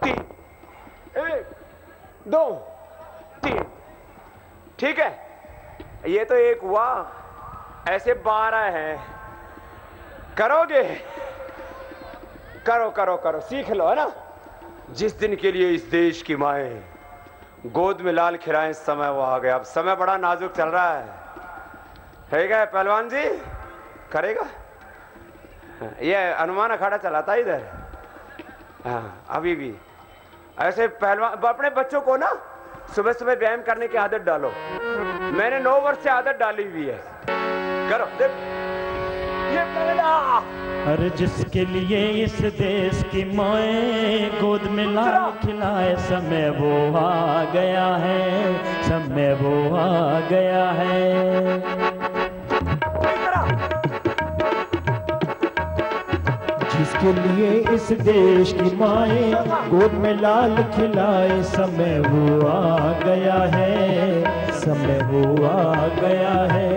3। 1 2 3। ठीक है, ये तो एक हुआ, ऐसे 12 हैं। करोगे? करो करो करो, सीख लो, है ना। जिस दिन के लिए इस देश की माएं गोद में लाल खिलाएं, समय वो आ गया। अब समय बड़ा नाजुक चल रहा है क्या पहलवान जी? करेगा? ये अनुमान अखाड़ा चलाता है इधर। हाँ, अभी भी ऐसे पहलवान अपने बच्चों को ना सुबह सुबह व्यायाम करने की आदत डालो। मैंने 9 वर्ष से आदत डाली हुई है। करो, देख ये पहला। अरे जिसके लिए इस देश की माएं गोद में लाल खिलाए, समय वो आ गया है, समय वो आ गया है। जिसके लिए इस देश की माएं गोद में लाल खिलाए, समय वो आ गया है, समय वो आ गया है।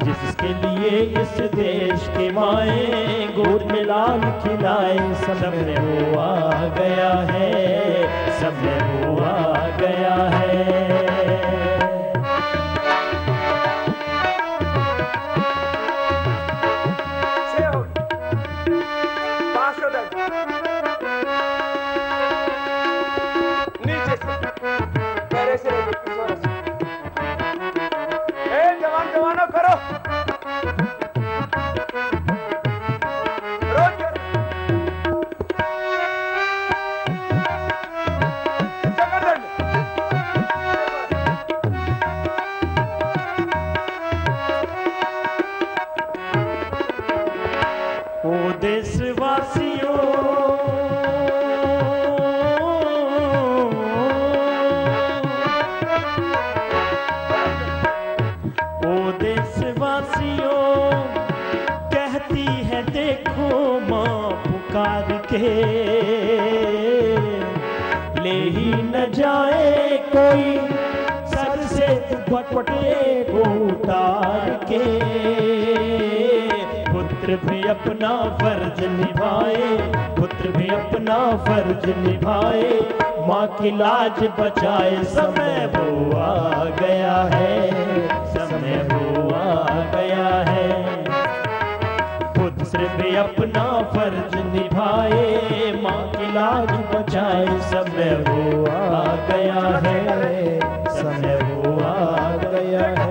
जिसके लिए इस देश की माएं गोद में लाल खिलाए, समय वो आ गया है, समय वो आ गया है। नीचे से, पैरे से व्यापारियों कहती है देखो माँ पुकार के, ले ही न जाए कोई सर से दुपट्टे को उतार के। पुत्र भी अपना फर्ज निभाए, पुत्र भी अपना फर्ज निभाए, माँ की लाज बचाए। समय वो आ गया है, समय वो आ गया है। पुत्र भी अपना फर्ज निभाए, माँ की लाज बचाए। समय वो आ गया है, समय वो आ गया है।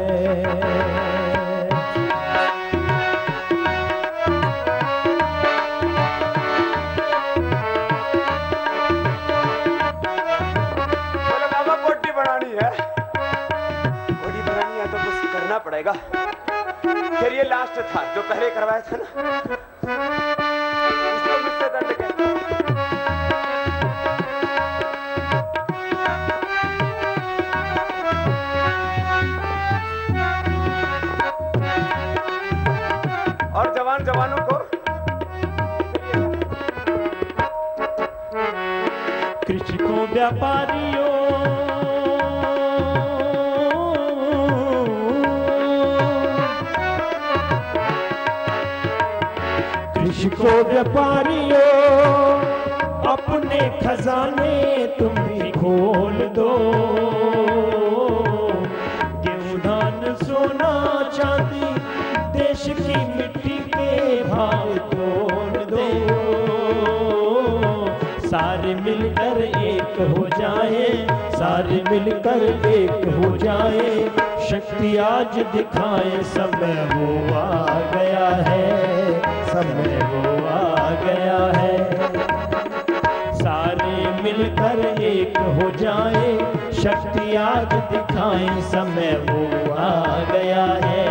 पड़ेगा। फिर ये लास्ट था जो पहले करवाया था ना, इसको मुझसे दंड कहते हैं। और जवानों को कृषकों व्यापारियों कृषकों व्यापारियों अपने खजाने तुम भी खोल दो, गेहूं धान सोना चांदी देश की मिट्टी के भाव तोड़ दो। सारे मिलकर एक हो जाए, सारे मिलकर एक हो जाए, शक्ति आज दिखाए। समय वो आ गया है, समय वो आ गया है। सारे मिलकर एक हो जाए, शक्ति आज दिखाए। समय वो आ गया है,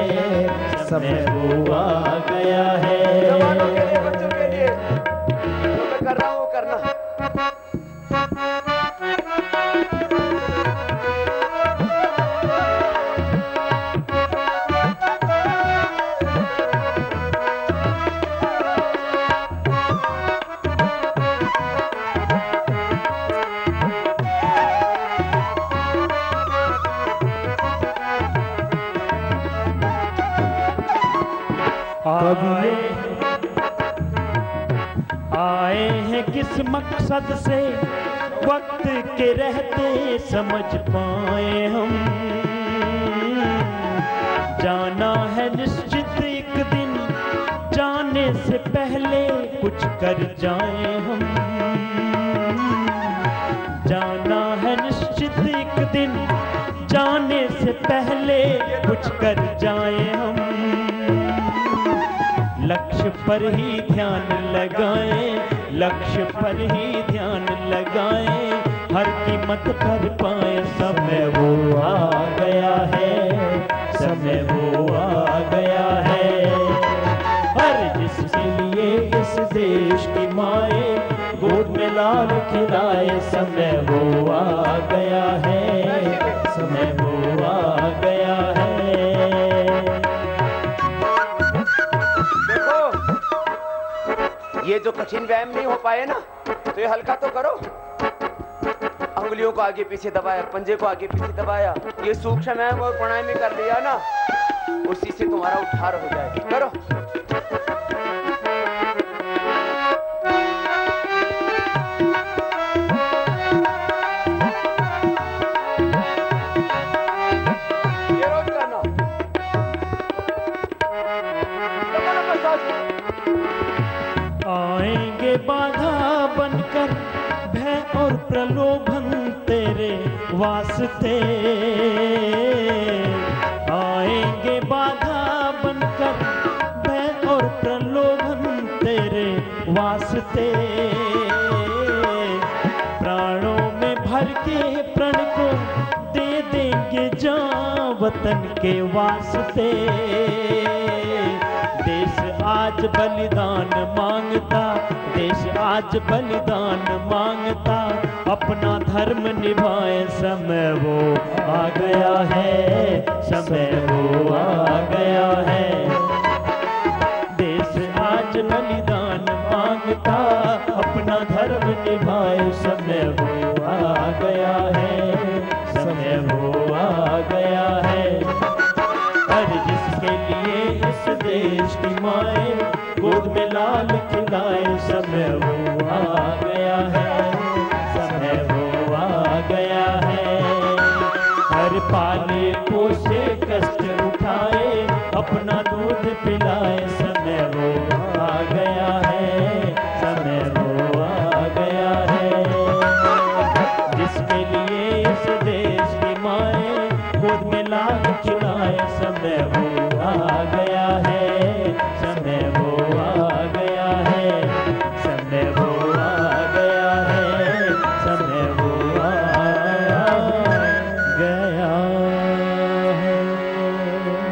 समय वो आ गया है। जवानों के लिए, बच्चों के लिए जो मैं कर रहा हूँ करना। आए हैं किस मकसद से वक्त के रहते समझ पाए हम, जाना है निश्चित एक दिन, जाने से पहले कुछ कर जाए हम। जाना है निश्चित एक दिन, जाने से पहले कुछ कर जाए हम। लक्ष्य पर ही ध्यान लगाएं, लक्ष्य पर ही ध्यान लगाएं, हर कीमत पर पाएं। समय वो आ गया है, समय वो आ गया है। हर जिसके लिए इस देश की माए गोद में लाल खिलाए। समय वो आ गया है, समय वो आ गया है। ये जो कठिन व्यायाम नहीं हो पाए ना, तो ये हल्का तो करो। अंगुलियों को आगे पीछे दबाया, पंजे को आगे पीछे दबाया, ये सूक्ष्म व्यायाम और प्राणायाम कर लिया ना, उसी से तुम्हारा उद्धार हो जाएगा। करो। ये रोज करना। आएंगे बाधा बनकर भय और प्रलोभन तेरे वास्ते, आएंगे बाधा बनकर भय और प्रलोभन तेरे वास्ते। प्राणों में भर के प्रण को दे देंगे जान वतन के वास्ते। देश आज बलिदान मांगता, देश आज बलिदान मांगता, अपना धर्म निभाए, समय वो आ गया है, समय वो आ गया है। देश आज बलिदान मांगता, अपना धर्म निभाए, समय वो आ गया है, समय वो आ गया है। हर जिसके लिए इस देश की माए गोद में लाल खिलाए, समय वो आ गया है, समय वो आ गया है। हर पाले पोसे कष्ट उठाए, अपना दूध पिलाए, समय वो आ गया है, समय वो आ गया है। जिसके लिए इस देश की माए गोद में लाल खिलाए, समय वो आ गया है, समय वो आ गया है, समय वो आ गया है, समय वो आ गया है।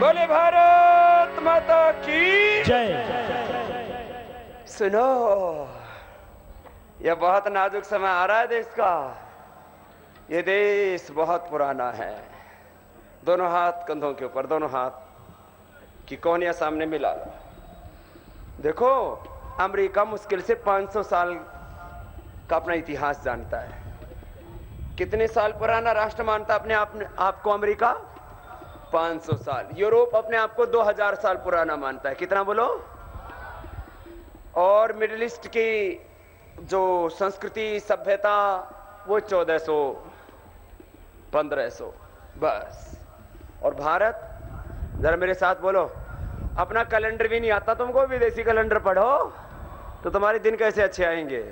बोले भारत माता की जय। सुनो, यह बहुत नाजुक समय आ रहा है देश का। ये देश बहुत पुराना है। दोनों हाथ कंधों के ऊपर, दोनों हाथ की कोनियां सामने मिला लो। देखो, अमेरिका मुश्किल से 500 साल का अपना इतिहास जानता है। कितने साल पुराना राष्ट्र मानता अपने आपको अमेरिका? 500 साल। यूरोप अपने आप को 2000 साल पुराना मानता है। कितना बोलो? और मिडिल ईस्ट की जो संस्कृति सभ्यता वो 1400 1500 बस। और भारत, जरा मेरे साथ बोलो, अपना कैलेंडर भी नहीं आता तुमको, विदेशी कैलेंडर पढ़ो तो तुम्हारे दिन कैसे अच्छे आएंगे।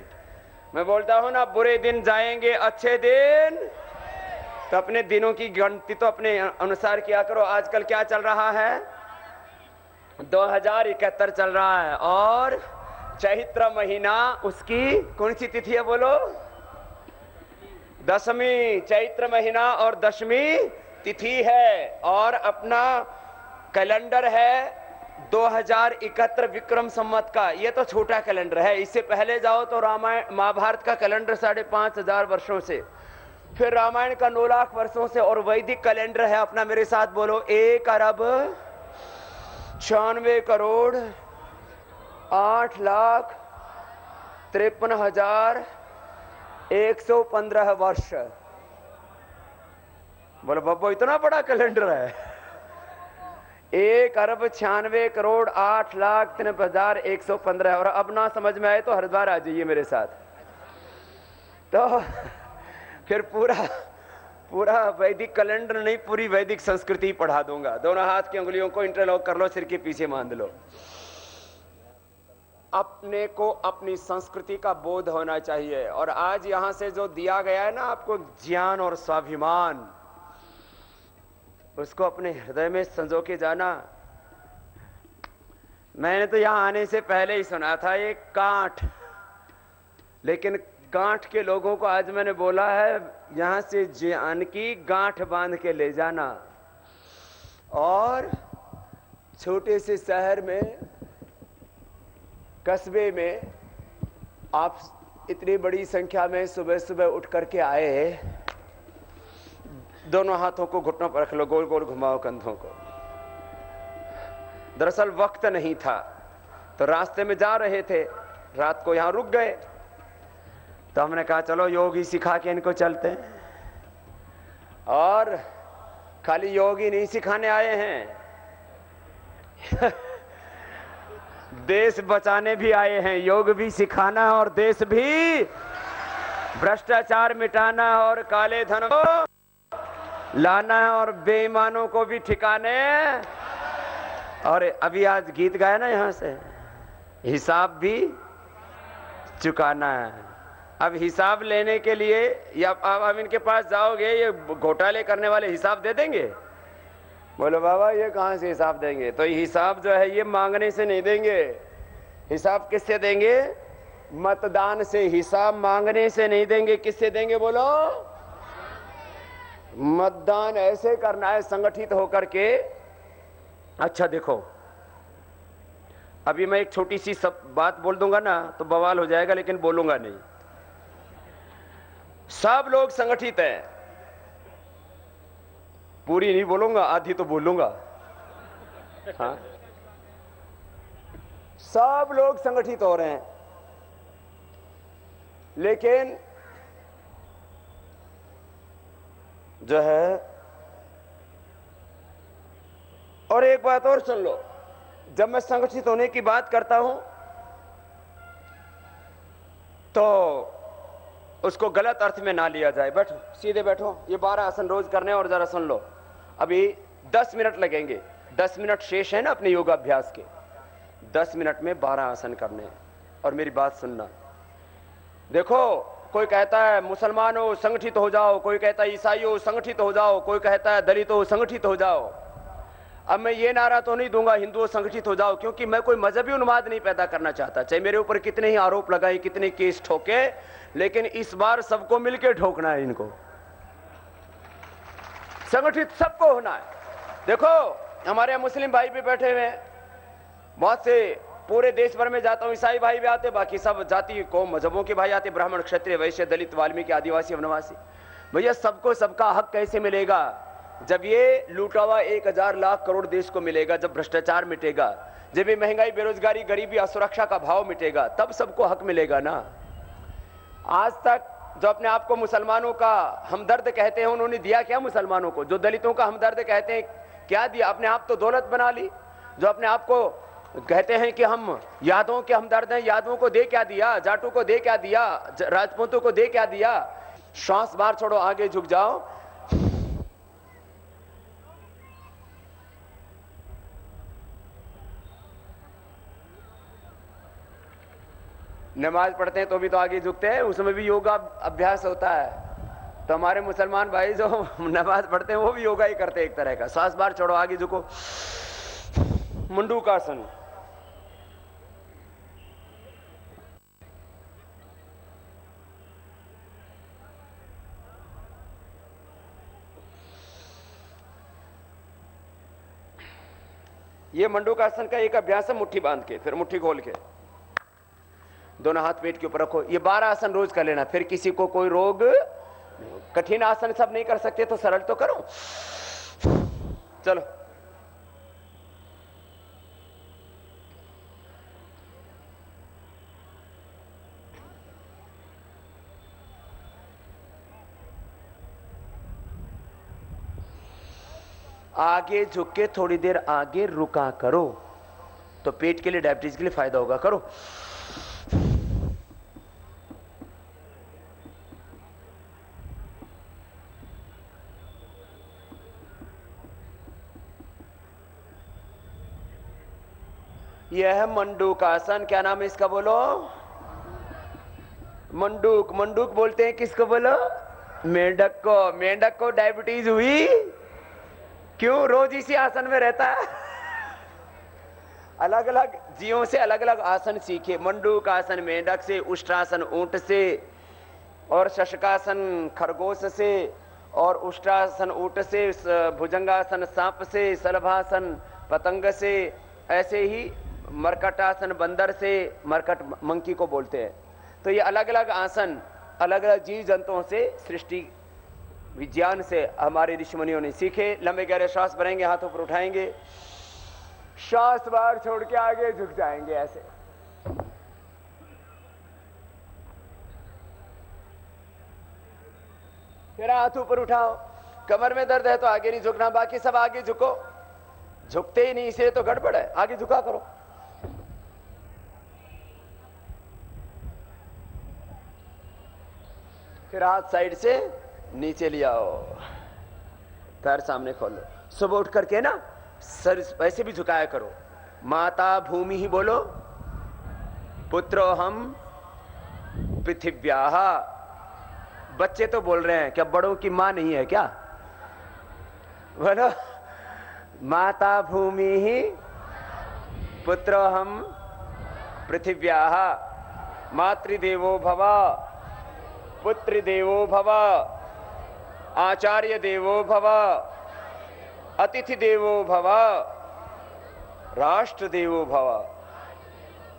मैं बोलता हूं ना, बुरे दिन जाएंगे, अच्छे दिन। तो अपने दिनों की गिनती तो अपने अनुसार किया करो। आजकल क्या चल रहा है? 2071 चल रहा है और चैत्र महीना, उसकी कौन सी तिथि है बोलो? दशमी। चैत्र महीना और दशमी तिथि है। और अपना कैलेंडर है 2071 विक्रम संवत का। ये तो छोटा कैलेंडर है। इससे पहले जाओ तो रामायण महाभारत का कैलेंडर 5500 वर्षों से, फिर रामायण का 9 लाख वर्षों से, और वैदिक कैलेंडर है अपना, मेरे साथ बोलो, 1 अरब 96 करोड़ 8 लाख 53,115 वर्ष। बोलो बब्बो, इतना बड़ा कैलेंडर है। 1 अरब 96 करोड़ 8 लाख 53,115। और अब ना समझ में आए तो हरिद्वार आ जाइए मेरे साथ, तो फिर पूरा वैदिक कैलेंडर नहीं, पूरी वैदिक संस्कृति पढ़ा दूंगा। दोनों हाथ की उंगलियों को इंटरलॉक कर लो, सिर के पीछे बांध लो। अपने को अपनी संस्कृति का बोध होना चाहिए। और आज यहां से जो दिया गया है ना आपको ज्ञान और स्वाभिमान, उसको अपने हृदय में संजो के जाना। मैंने तो यहां आने से पहले ही सुना था ये कांठ, लेकिन गांठ के लोगों को आज मैंने बोला है यहां से ज्ञान की गांठ बांध के ले जाना। और छोटे से शहर में, कस्बे में आप इतनी बड़ी संख्या में सुबह सुबह उठ करके आए। दोनों हाथों को घुटनों पर रख लो, गोल गोल घुमाओ कंधों को। दरअसल वक्त नहीं था, तो रास्ते में जा रहे थे, रात को यहां रुक गए, तो हमने कहा चलो योग ही सिखा के इनको चलते हैं। और खाली योग ही नहीं सिखाने आए हैं देश बचाने भी आए हैं। योग भी सिखाना है और देश भी, भ्रष्टाचार मिटाना है और काले धन को लाना है और बेईमानों को भी ठिकाने। और अभी आज गीत गाया ना, यहां से हिसाब भी चुकाना है। अब हिसाब लेने के लिए, या अब इनके पास जाओगे, ये घोटाले करने वाले हिसाब दे देंगे? बोलो बाबा ये कहां से हिसाब देंगे? तो हिसाब जो है ये मांगने से नहीं देंगे। हिसाब किससे देंगे? मतदान से। हिसाब मांगने से नहीं देंगे। किससे देंगे बोलो? मतदान ऐसे करना है संगठित होकर के। अच्छा देखो, अभी मैं एक छोटी सी सब बात बोल दूंगा ना तो बवाल हो जाएगा, लेकिन बोलूंगा नहीं। सब लोग संगठित हैं। पूरी नहीं बोलूंगा, आधी तो बोलूंगा। हाँ, सब लोग संगठित हो रहे हैं, लेकिन जो है, और एक बात और सुन लो, जब मैं संगठित होने की बात करता हूं तो उसको गलत अर्थ में ना लिया जाए। बैठो, सीधे बैठो। ये 12 आसन रोज करने, और जरा सुन लो, अभी 10 मिनट लगेंगे। 10 मिनट शेष है ना अपने योगाभ्यास के। 10 मिनट में 12 आसन करने हैं। और मेरी बात सुनना, देखो, कोई कहता है मुसलमान हो संगठित हो जाओ, कोई कहता है ईसाई हो संगठित हो जाओ, कोई कहता है दलित हो संगठित हो जाओ। अब मैं ये नारा तो नहीं दूंगा हिंदुओं संगठित हो जाओ, क्योंकि मैं कोई मजहबी उन्माद नहीं पैदा करना चाहता, चाहे मेरे ऊपर कितने ही आरोप लगाए, कितने केस ठोके, लेकिन इस बार सबको मिलकर ठोकना है। इनको संगठित सबको होना है। देखो, हमारे यहाँ मुस्लिम भाई भी बैठे हुए हैं, बहुत से, पूरे देश भर में जाता हूं, ईसाई भाई भी आते, बाकी सब जाति कौम मजहबों के भाई आते, ब्राह्मण क्षत्रिय वैश्य दलित वाल्मीकि आदिवासी वनवासी। भैया सबको सबका हक कैसे मिलेगा? जब ये लूटा हुआ 1000 लाख करोड़ देश को मिलेगा, जब भ्रष्टाचार मिटेगा, जब ये महंगाई बेरोजगारी गरीबी असुरक्षा का भाव मिटेगा, तब सबको हक मिलेगा ना। आज तक जो अपने आप को मुसलमानों का हमदर्द कहते हैं, उन्होंने दिया क्या मुसलमानों को? जो दलितों का हमदर्द कहते हैं, क्या दिया? अपने आप तो दौलत बना ली। जो अपने आप को कहते हैं कि हम यादवों के हमदर्द हैं, यादवों को दे क्या दिया? जाटों को दे क्या दिया? राजपूतों को दे क्या दिया? श्वास बाहर छोड़ो, आगे झुक जाओ। नमाज पढ़ते हैं तो भी तो आगे झुकते हैं, उसमें भी योगा अभ्यास होता है। तो हमारे मुसलमान भाई जो नमाज पढ़ते हैं वो भी योगा ही करते हैं एक तरह का। श्वास बाहर छोड़ो, आगे झुको, मंडूकासन। ये मंडूकासन का एक अभ्यास है, मुट्ठी बांध के, फिर मुट्ठी खोल के दोनों हाथ पेट के ऊपर रखो। ये 12 आसन रोज कर लेना। फिर किसी को कोई रोग, कठिन आसन सब नहीं कर सकते तो सरल तो करो। चलो, आगे झुक के थोड़ी देर आगे रुका करो, तो पेट के लिए, डायबिटीज के लिए फायदा होगा। करो। यह है मंडूकासन। क्या नाम है इसका? बोलो। मंडूक। मंडूक बोलते हैं किसको? बोलो। मेंढक को। मेंढक को डायबिटीज हुई क्यों? रोज इसी आसन में रहता है। अलग अलग जीवों से अलग अलग आसन सीखे। मंडूक आसन मेंढक से, उष्ट्रासन ऊंट से, और शशकासन खरगोश से, और उष्ट्रासन ऊंट से, भुजंगासन सांप से, सलभासन पतंग से, ऐसे ही मरकटासन बंदर से, मरकट मंकी को बोलते हैं। तो ये अलग अलग आसन अलग अलग जीव जंतुओं से, सृष्टि विज्ञान से हमारे ऋषि मुनियों ने सीखे। लंबे गहरे श्वास भरेंगे, हाथों पर उठाएंगे, श्वास बाहर छोड़ के आगे झुक जाएंगे ऐसे। फिर हाथ ऊपर उठाओ। कमर में दर्द है तो आगे नहीं झुकना, बाकी सब आगे झुको। झुकते ही नहीं, इसे तो गड़बड़ है, आगे झुका करो। फिर हाथ साइड से नीचे ले आओ, पैर सामने खोलो। सुबह उठ करके ना सर वैसे भी झुकाया करो। माता भूमि ही बोलो, पुत्रो हम पृथिव्याः। बच्चे तो बोल रहे हैं, क्या बड़ों की मां नहीं है क्या? बोलो, माता भूमि ही पुत्रो हम पृथिव्याः। मातृदेवो भव, पुत्र देवो भव, आचार्य देवो भव, अतिथि देवो भव, राष्ट्र देवो भव,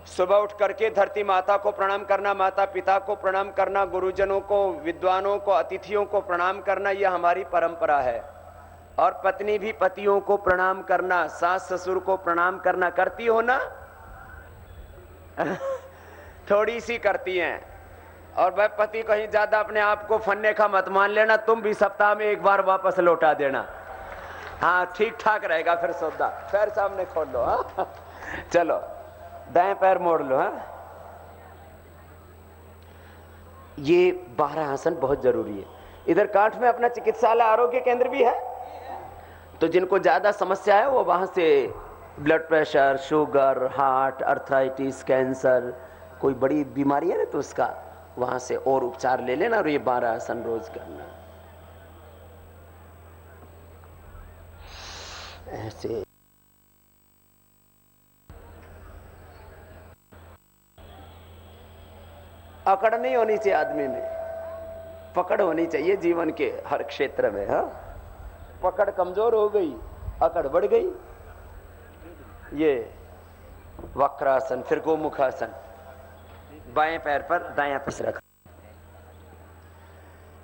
सुबह उठ करके धरती माता को प्रणाम करना, माता पिता को प्रणाम करना, गुरुजनों को, विद्वानों को, अतिथियों को प्रणाम करना, यह हमारी परंपरा है। और पत्नी भी पतियों को प्रणाम करना, सास ससुर को प्रणाम करना। करती हो ना? थोड़ी सी करती हैं। और भाई पति कहीं ज्यादा अपने आप को फन्ने का मत मान लेना, तुम भी सप्ताह में एक बार वापस लौटा देना। हाँ, ठीक ठाक रहेगा फिर सौदा। पैर सामने खोल लो। हाँ, चलो दाएं पैर मोड़ लो। हाँ, ये 12 आसन बहुत जरूरी है। इधर कांठ में अपना चिकित्सालय आरोग्य केंद्र भी है, तो जिनको ज्यादा समस्या है वो वहां से blood pressure, sugar, heart, arthritis, cancer, कोई बड़ी बीमारी है ना, तो उसका वहां से और उपचार ले लेना। और ये 12 आसन रोज करना। ऐसे अकड़ नहीं होनी चाहिए आदमी में, पकड़ होनी चाहिए जीवन के हर क्षेत्र में। हाँ, पकड़ कमजोर हो गई, अकड़ बढ़ गई। ये वक्रासन, फिर गोमुखासन, बाएं पैर पर दायां पीस रखा।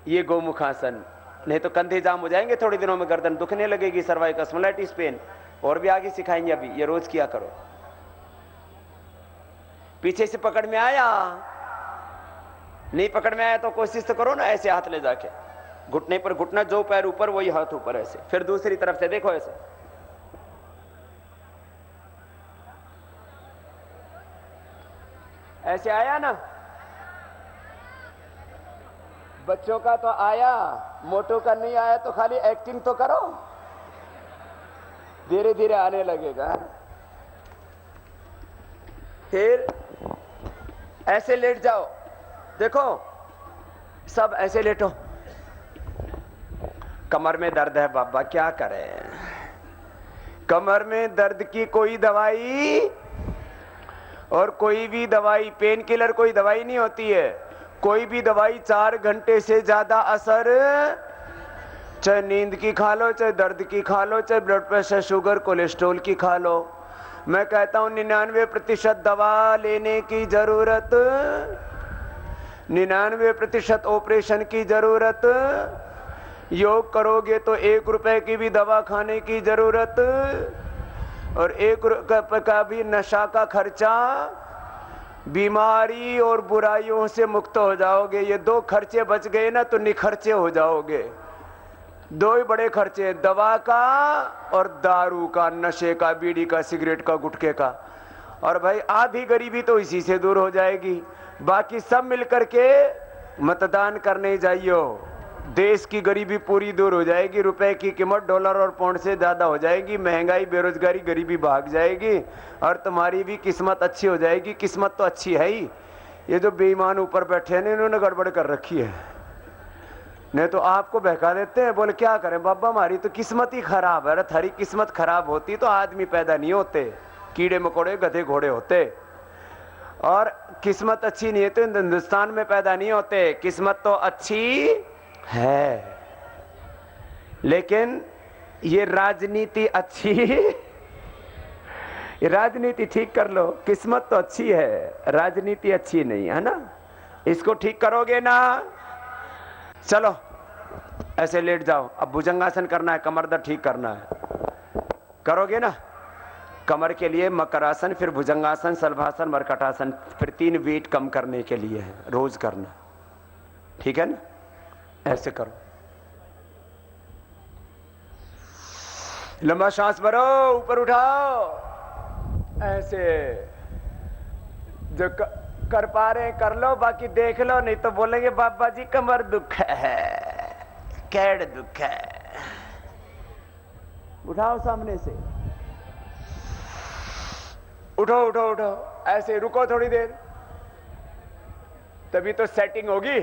ये गोमुखासन, नहीं तो कंधे जाम हो जाएंगे थोड़े दिनों में, गर्दन दुखने लगेगी, सर्वाइकल स्पॉन्डिलाइटिस पेन। और भी आगे सिखाएंगे, अभी ये रोज किया करो। पीछे से पकड़ में आया, नहीं पकड़ में आया तो कोशिश तो करो ना, ऐसे हाथ ले जाके घुटने पर घुटना, जो पैर ऊपर वही हाथ ऊपर, ऐसे। फिर दूसरी तरफ से देखो, ऐसे। ऐसे आया ना? बच्चों का तो आया, मोटों का नहीं आया तो खाली एक्टिंग तो करो, धीरे धीरे आने लगेगा। फिर ऐसे लेट जाओ, देखो सब ऐसे लेटो। कमर में दर्द है बाबा, क्या करें? कमर में दर्द की कोई दवाई और कोई भी दवाई, पेन किलर कोई दवाई नहीं होती है। कोई भी दवाई 4 घंटे से ज्यादा असर, चाहे नींद की खा लो, चाहे दर्द की खा लो, चाहे ब्लड प्रेशर, शुगर, कोलेस्ट्रॉल की खा लो। मैं कहता हूं 99% दवा लेने की जरूरत, 99% ऑपरेशन की जरूरत। योग करोगे तो 1 रुपए की भी दवा खाने की जरूरत, और 1 रुपए का भी नशा का खर्चा। बीमारी और बुराइयों से मुक्त हो जाओगे। ये 2 खर्चे बच गए ना तो निखर्चे हो जाओगे। 2 ही बड़े खर्चे, दवा का और दारू का, नशे का, बीड़ी का, सिगरेट का, गुटखे का। और भाई आधी गरीबी तो इसी से दूर हो जाएगी। बाकी सब मिलकर के मतदान करने जाइयो, देश की गरीबी पूरी दूर हो जाएगी। रुपए की कीमत डॉलर और पाउंड से ज्यादा हो जाएगी। महंगाई, बेरोजगारी, गरीबी भाग जाएगी और तुम्हारी भी किस्मत अच्छी हो जाएगी। किस्मत तो अच्छी है ही, ये जो बेईमान ऊपर बैठे हैं इन्होंने गड़बड़ कर रखी है। नहीं तो आपको बहका देते हैं, बोले क्या करें बाबा, हमारी तो किस्मत ही खराब है। थारी किस्मत खराब होती तो आदमी पैदा नहीं होते, कीड़े मकोड़े, गधे घोड़े होते। और किस्मत अच्छी नहीं है तो हिंदुस्तान में पैदा नहीं होते। किस्मत तो अच्छी है, लेकिन ये राजनीति अच्छी, ये राजनीति ठीक कर लो। किस्मत तो अच्छी है, राजनीति अच्छी नहीं है ना। इसको ठीक करोगे ना? चलो ऐसे लेट जाओ। अब भुजंगासन करना है, कमर दर्द ठीक करना है, करोगे ना? कमर के लिए मकरासन, फिर भुजंगासन, सलभासन, मरकटासन, फिर 3 वेट कम करने के लिए है, रोज करना, ठीक है ना? ऐसे करो, लंबा सांस भरो, ऊपर उठाओ, ऐसे। जो कर पा रहे कर लो, बाकी देख लो, नहीं तो बोलेंगे बाबा जी कमर दुख है, कैड दुख है। उठाओ सामने से, उठो उठो उठो, ऐसे रुको थोड़ी देर, तभी तो सेटिंग होगी।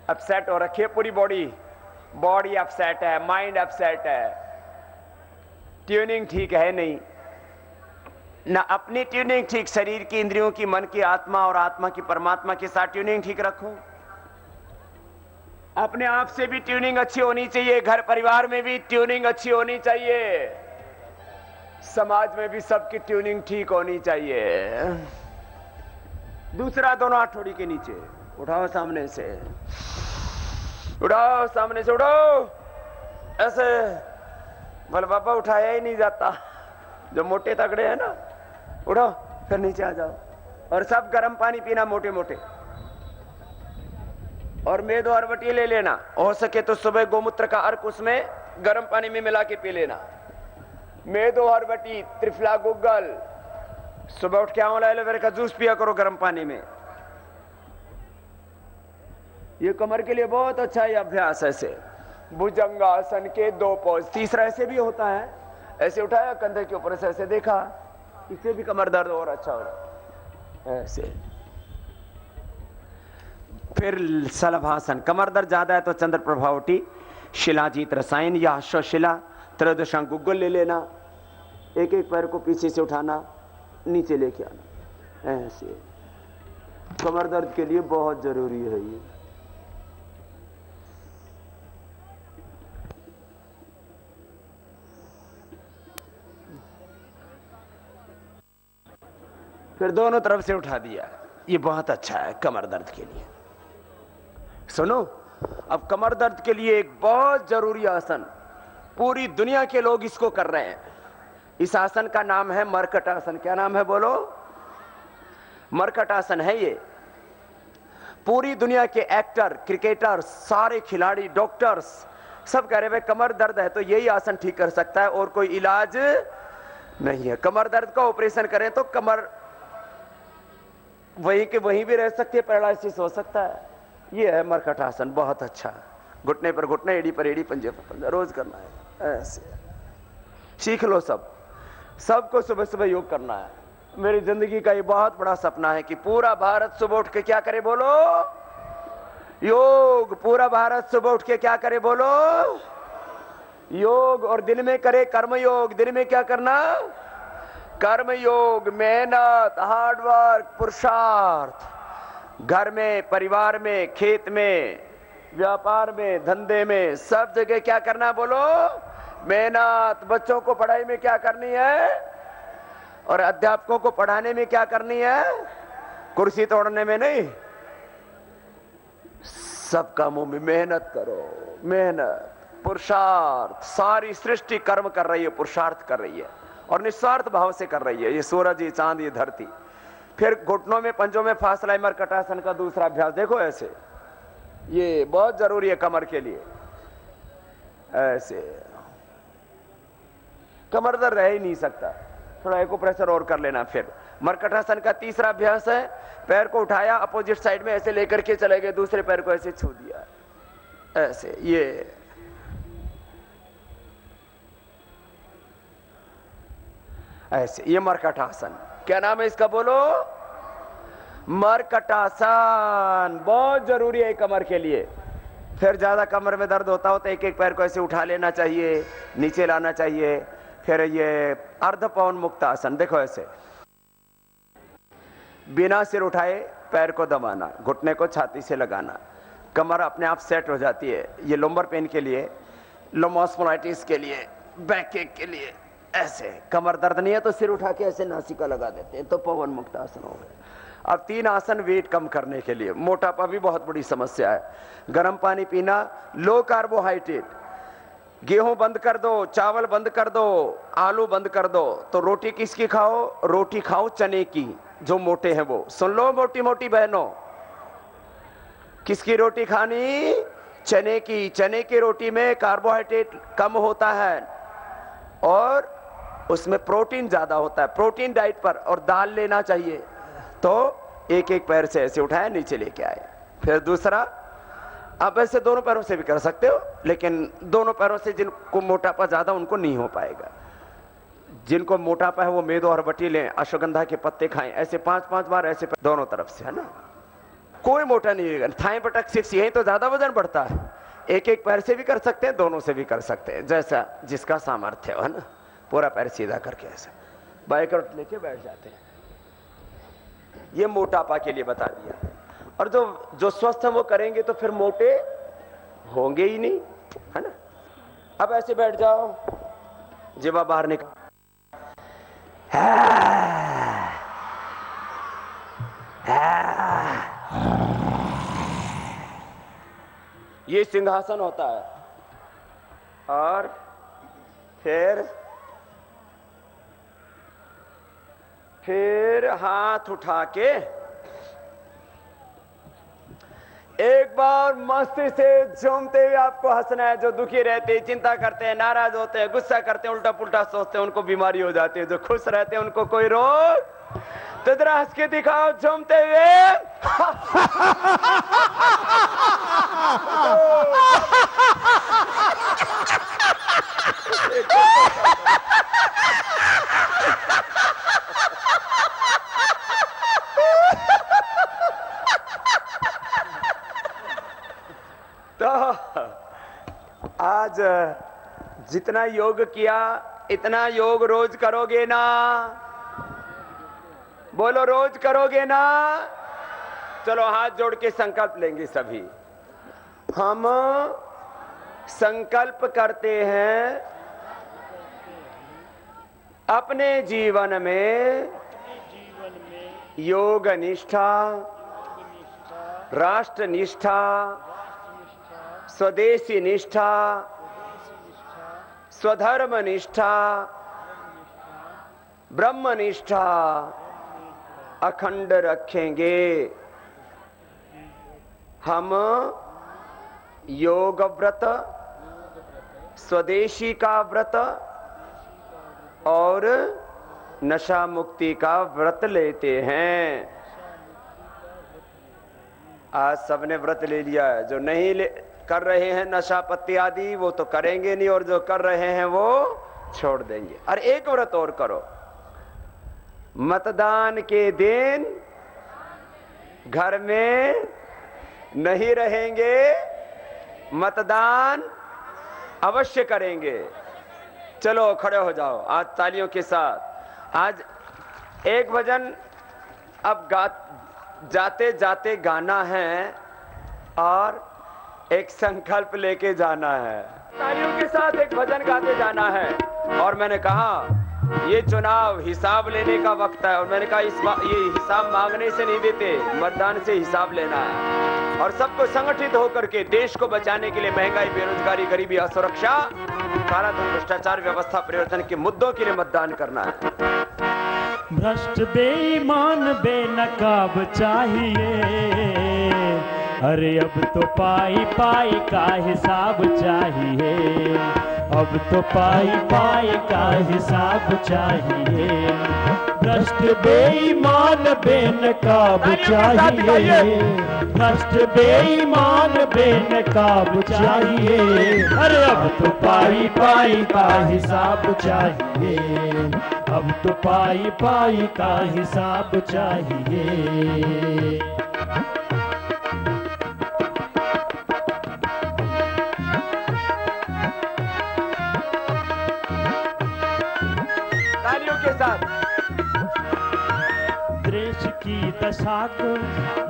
अपसेट हो रखी है पूरी बॉडी, बॉडी अपसेट है, माइंड अपसेट है, ट्यूनिंग ठीक है नहीं ना। अपनी ट्यूनिंग ठीक, शरीर की, इंद्रियों की, मन की, आत्मा और आत्मा की परमात्मा के साथ ट्यूनिंग ठीक रखो। अपने आप से भी ट्यूनिंग अच्छी होनी चाहिए, घर परिवार में भी ट्यूनिंग अच्छी होनी चाहिए, समाज में भी सबकी ट्यूनिंग ठीक होनी चाहिए। दूसरा दोनों हाथ ठोड़ी के नीचे उठाओ, सामने से उठाओ, सामने से उठाओ, ऐसे। बोले बाबा उठाया ही नहीं जाता, जो मोटे तगड़े हैं ना, उठाओ फिर नीचे आ जाओ। और सब गर्म पानी पीना मोटे मोटे, और मेद और बटी ले लेना, हो सके तो सुबह गोमूत्र का अर्क उसमें गर्म पानी में मिला के पी लेना। मेदो और बटी, त्रिफला, गुग्गल, सुबह उठ के आंवला एलोवेरा का जूस पिया करो गर्म पानी में। ये कमर के लिए बहुत अच्छा है अभ्यास। ऐसे भुजंगासन के 2 पोज, तीसरा ऐसे भी होता है, ऐसे उठाया कंधे के ऊपर से, ऐसे देखा, इससे भी कमर दर्द और अच्छा हो रहा है। ऐसे फिर सलभासन, कमर दर्द ज्यादा है तो चंद्र प्रभावटी, शिलाजीत रसायन या अश्वशिला, त्रयोदशांग गुग्गल ले लेना, एक एक पैर को पीछे से उठाना, नीचे लेके आना। ऐसे कमर दर्द के लिए बहुत जरूरी है ये। फिर दोनों तरफ से उठा दिया, ये बहुत अच्छा है कमर दर्द के लिए। सुनो, अब कमर दर्द के लिए एक बहुत जरूरी आसन, पूरी दुनिया के लोग इसको कर रहे हैं। इस आसन का नाम है मरकट आसन। क्या नाम है बोलो? मरकट आसन है ये। पूरी दुनिया के एक्टर, क्रिकेटर, सारे खिलाड़ी, डॉक्टर्स सब कह रहे हैं कमर दर्द है तो यही आसन ठीक कर सकता है, और कोई इलाज नहीं है। कमर दर्द का ऑपरेशन करें तो कमर वहीं के वहीं भी रह सकती है, पैरालिसिस हो सकता है। ये है मरकट आसन, बहुत अच्छा। घुटने पर घुटने, एड़ी पर एड़ी, पंजे पर पंजा, रोज करना है। ऐसे सीख लो सब, सबको सुबह सुबह योग करना है। मेरी जिंदगी का ये बहुत बड़ा सपना है कि पूरा भारत सुबह उठ के क्या करे बोलो? योग। पूरा भारत सुबह उठ के क्या करे बोलो? योग। और दिन में करे कर्म योग। दिन में क्या करना? कर्म योग, मेहनत, हार्डवर्क, पुरुषार्थ। घर में, परिवार में, खेत में, व्यापार में, धंधे में, सब जगह क्या करना बोलो? मेहनत। बच्चों को पढ़ाई में क्या करनी है? और अध्यापकों को पढ़ाने में क्या करनी है? कुर्सी तोड़ने में नहीं, सब कामों में मेहनत करो। मेहनत, पुरुषार्थ। सारी सृष्टि कर्म कर रही है, पुरुषार्थ कर रही है, और निस्वार्थ भाव से कर रही है। ये सूरज, ये चांद, ये धरती। फिर घुटनों में, पंजों में फासला। मरकट आसन का दूसरा अभ्यास देखो ऐसे, ये बहुत जरूरी है कमर के लिए। ऐसे कमर दर्द रह ही नहीं सकता। थोड़ा एक्यूप्रेशर और कर लेना। फिर मरकट आसन का तीसरा अभ्यास है, पैर को उठाया, अपोजिट साइड में ऐसे लेकर के चले गए, दूसरे पैर को ऐसे छू दिया, ऐसे। ये ऐसे, ये मरकट आसन। क्या नाम है इसका बोलो? मरकट आसन। बहुत जरूरी है कमर के लिए। फिर ज्यादा कमर में दर्द होता हो तो एक एक पैर को ऐसे उठा लेना चाहिए, नीचे लाना चाहिए। फिर ये अर्ध पवन मुक्त आसन देखो ऐसे, बिना सिर उठाए पैर को दबाना, घुटने को छाती से लगाना, कमर अपने आप सेट हो जाती है। ये लंबर पेन के लिए, लोमोस्पोलाइटिस के लिए, बैक एक के लिए। ऐसे कमर दर्द नहीं है तो सिर उठा के ऐसे नासिका लगा देते हैं, तो पवन मुक्त आसन हो गया। अब 3 आसन वेट कम करने के लिए। मोटापा भी बहुत बड़ी समस्या है। गर्म पानी पीना, लो कार्बोहाइड्रेट, गेहूं बंद कर दो, चावल बंद कर दो, आलू बंद कर दो। तो रोटी किसकी खाओ? रोटी खाओ चने की, जो मोटे हैं वो। सुन लो मोटी मोटी बहनों, किसकी रोटी खानी? चने की। चने की रोटी में कार्बोहाइड्रेट कम होता है और उसमें प्रोटीन ज्यादा होता है। प्रोटीन डाइट पर, और दाल लेना चाहिए। तो एक एक पैर से ऐसे उठाया, नीचे लेके आए। फिर दूसरा, आप ऐसे दोनों पैरों से भी कर सकते हो, लेकिन दोनों पैरों से जिनको मोटापा ज्यादा उनको नहीं हो पाएगा। जिनको मोटापा है वो मेदो और बटी लें, अश्वगंधा के पत्ते खाएं, ऐसे 5-5 बार ऐसे दोनों तरफ से, है ना। कोई मोटा नहीं होगा। थाई बटक सिक्स, यही तो ज्यादा वजन बढ़ता है। एक एक पैर से भी कर सकते हैं, दोनों से भी कर सकते हैं, जैसा जिसका सामर्थ्य है ना। पूरा पैर सीधा करके ऐसे बाएं करवट लेके बैठ जाते हैं। ये मोटापा के लिए बता दिया। और जो स्वस्थ है वो करेंगे तो फिर मोटे होंगे ही नहीं, है ना। अब ऐसे बैठ जाओ, जिवा बाहर निकाल, ये सिंहासन होता है। और फिर हाथ उठा के एक बार मस्ती से झूमते हुए आपको हंसना है। जो दुखी रहते हैं, चिंता करते हैं, नाराज होते हैं, गुस्सा करते हैं, उल्टा पुल्टा सोचते हैं, उनको बीमारी हो जाती है। जो खुश रहते हैं उनको कोई रोग, तो जरा हंस के दिखाओ झूमते हुए। तो आज जितना योग किया इतना योग रोज करोगे ना? बोलो, रोज करोगे ना? चलो हाथ जोड़ के संकल्प लेंगे सभी। हम संकल्प करते हैं अपने जीवन में योग निष्ठा, राष्ट्र निष्ठा, स्वदेशी निष्ठा, स्वधर्म निष्ठा, ब्रह्म निष्ठा अखंड रखेंगे। हम योग व्रत, स्वदेशी का व्रत और नशा मुक्ति का व्रत लेते हैं। आज सबने व्रत ले लिया है। जो नहीं कर रहे हैं नशा पत्ती आदि, वो तो करेंगे नहीं, और जो कर रहे हैं वो छोड़ देंगे। और एक व्रत और करो, मतदान के दिन घर में नहीं रहेंगे, मतदान अवश्य करेंगे। चलो खड़े हो जाओ आज तालियों के साथ। आज एक भजन अब जाते जाते गाना है और एक संकल्प लेके जाना है। तालियों के साथ एक भजन गाते जाना है। और मैंने कहा ये चुनाव हिसाब लेने का वक्त है, और मैंने कहा ये हिसाब मांगने से नहीं देते, मतदान से हिसाब लेना है। और सबको संगठित होकर के देश को बचाने के लिए महंगाई, बेरोजगारी, गरीबी, असुरक्षा, कालाधन, भ्रष्टाचार, व्यवस्था परिवर्तन के मुद्दों के लिए मतदान करना है। भ्रष्ट बेईमान बेनकाब चाहिए, अरे अब तो पाई पाई का हिसाब चाहिए, अब तो पाई पाई का हिसाब चाहिए। भ्रष्ट बेईमान बेनकाब चाहिए, भ्रष्ट बेईमान बेनकाब चाहिए, अरे अब तो पाई पाई का हिसाब चाहिए, अब तो पाई पाई का हिसाब चाहिए। के साथ देश की दशा को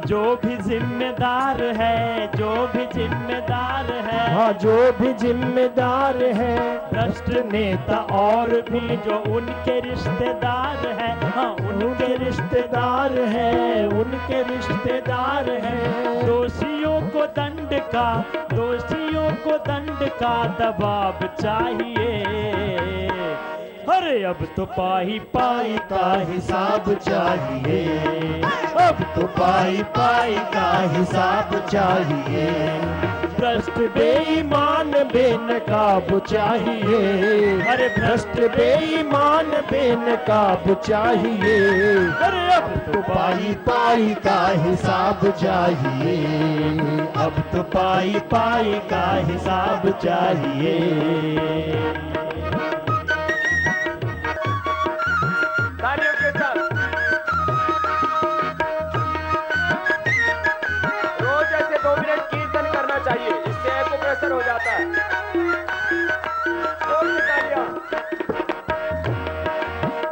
जो भी जिम्मेदार है, जो भी जिम्मेदार है, हाँ जो भी जिम्मेदार है, भ्रष्ट नेता और भी जो उनके रिश्तेदार हैं, हाँ उनके रिश्तेदार हैं, उनके रिश्तेदार हैं। दोषियों को दंड का, दोषियों को दंड का दबाव चाहिए, अरे अब तो पाई पाई का हिसाब चाहिए, अब तो पाई पाई का हिसाब चाहिए। भ्रष्ट बेईमान बेनकाब चाहिए, अरे भ्रष्ट बेईमान बेनकाब चाहिए, अरे अब तो पाई पाई का हिसाब चाहिए, अब तो पाई पाई का हिसाब चाहिए। तालियों के साथ रोज ऐसे 2 मिनट कीर्तन करना चाहिए, इससे एक्यूप्रेशर हो जाता है। जोर से तालियां।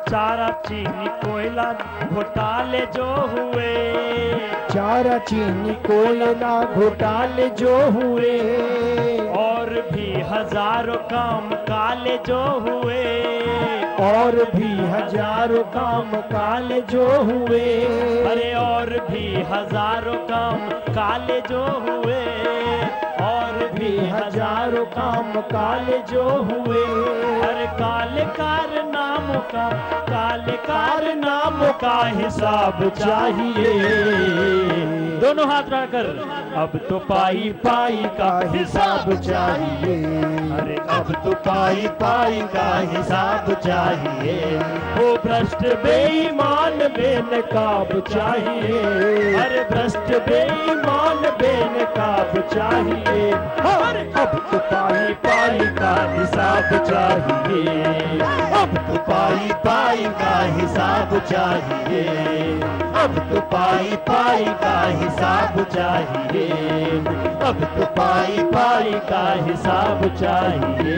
चारा चीनी कोयला घोटाले जो हुए, चारा चीनी कोयला घोटाले जो हुए, और भी हजारों काम काले जो हुए, और भी हजारों काम काले जो हुए, अरे और भी हजारों काम काले जो हुए, और भी हजारों काम काले जो हुए, हर काले कारनामों का हिसाब चाहिए। दोनों हाथ बढ़ाकर, अब तो पाई पाई का हिसाब चाहिए, अरे अब तो पाई पाई का हिसाब चाहिए। वो भ्रष्ट बेईमान बेनकाब चाहिए, अरे भ्रष्ट बेईमान बेनकाब चाहिए। अरे अब तो पाई पाई का हिसाब चाहिए, अब तो पाई पाई का हिसाब चाहिए, अब तो पाई पाई का हिसाब चाहिए, अब तो पाई पाई का हिसाब चाहिए।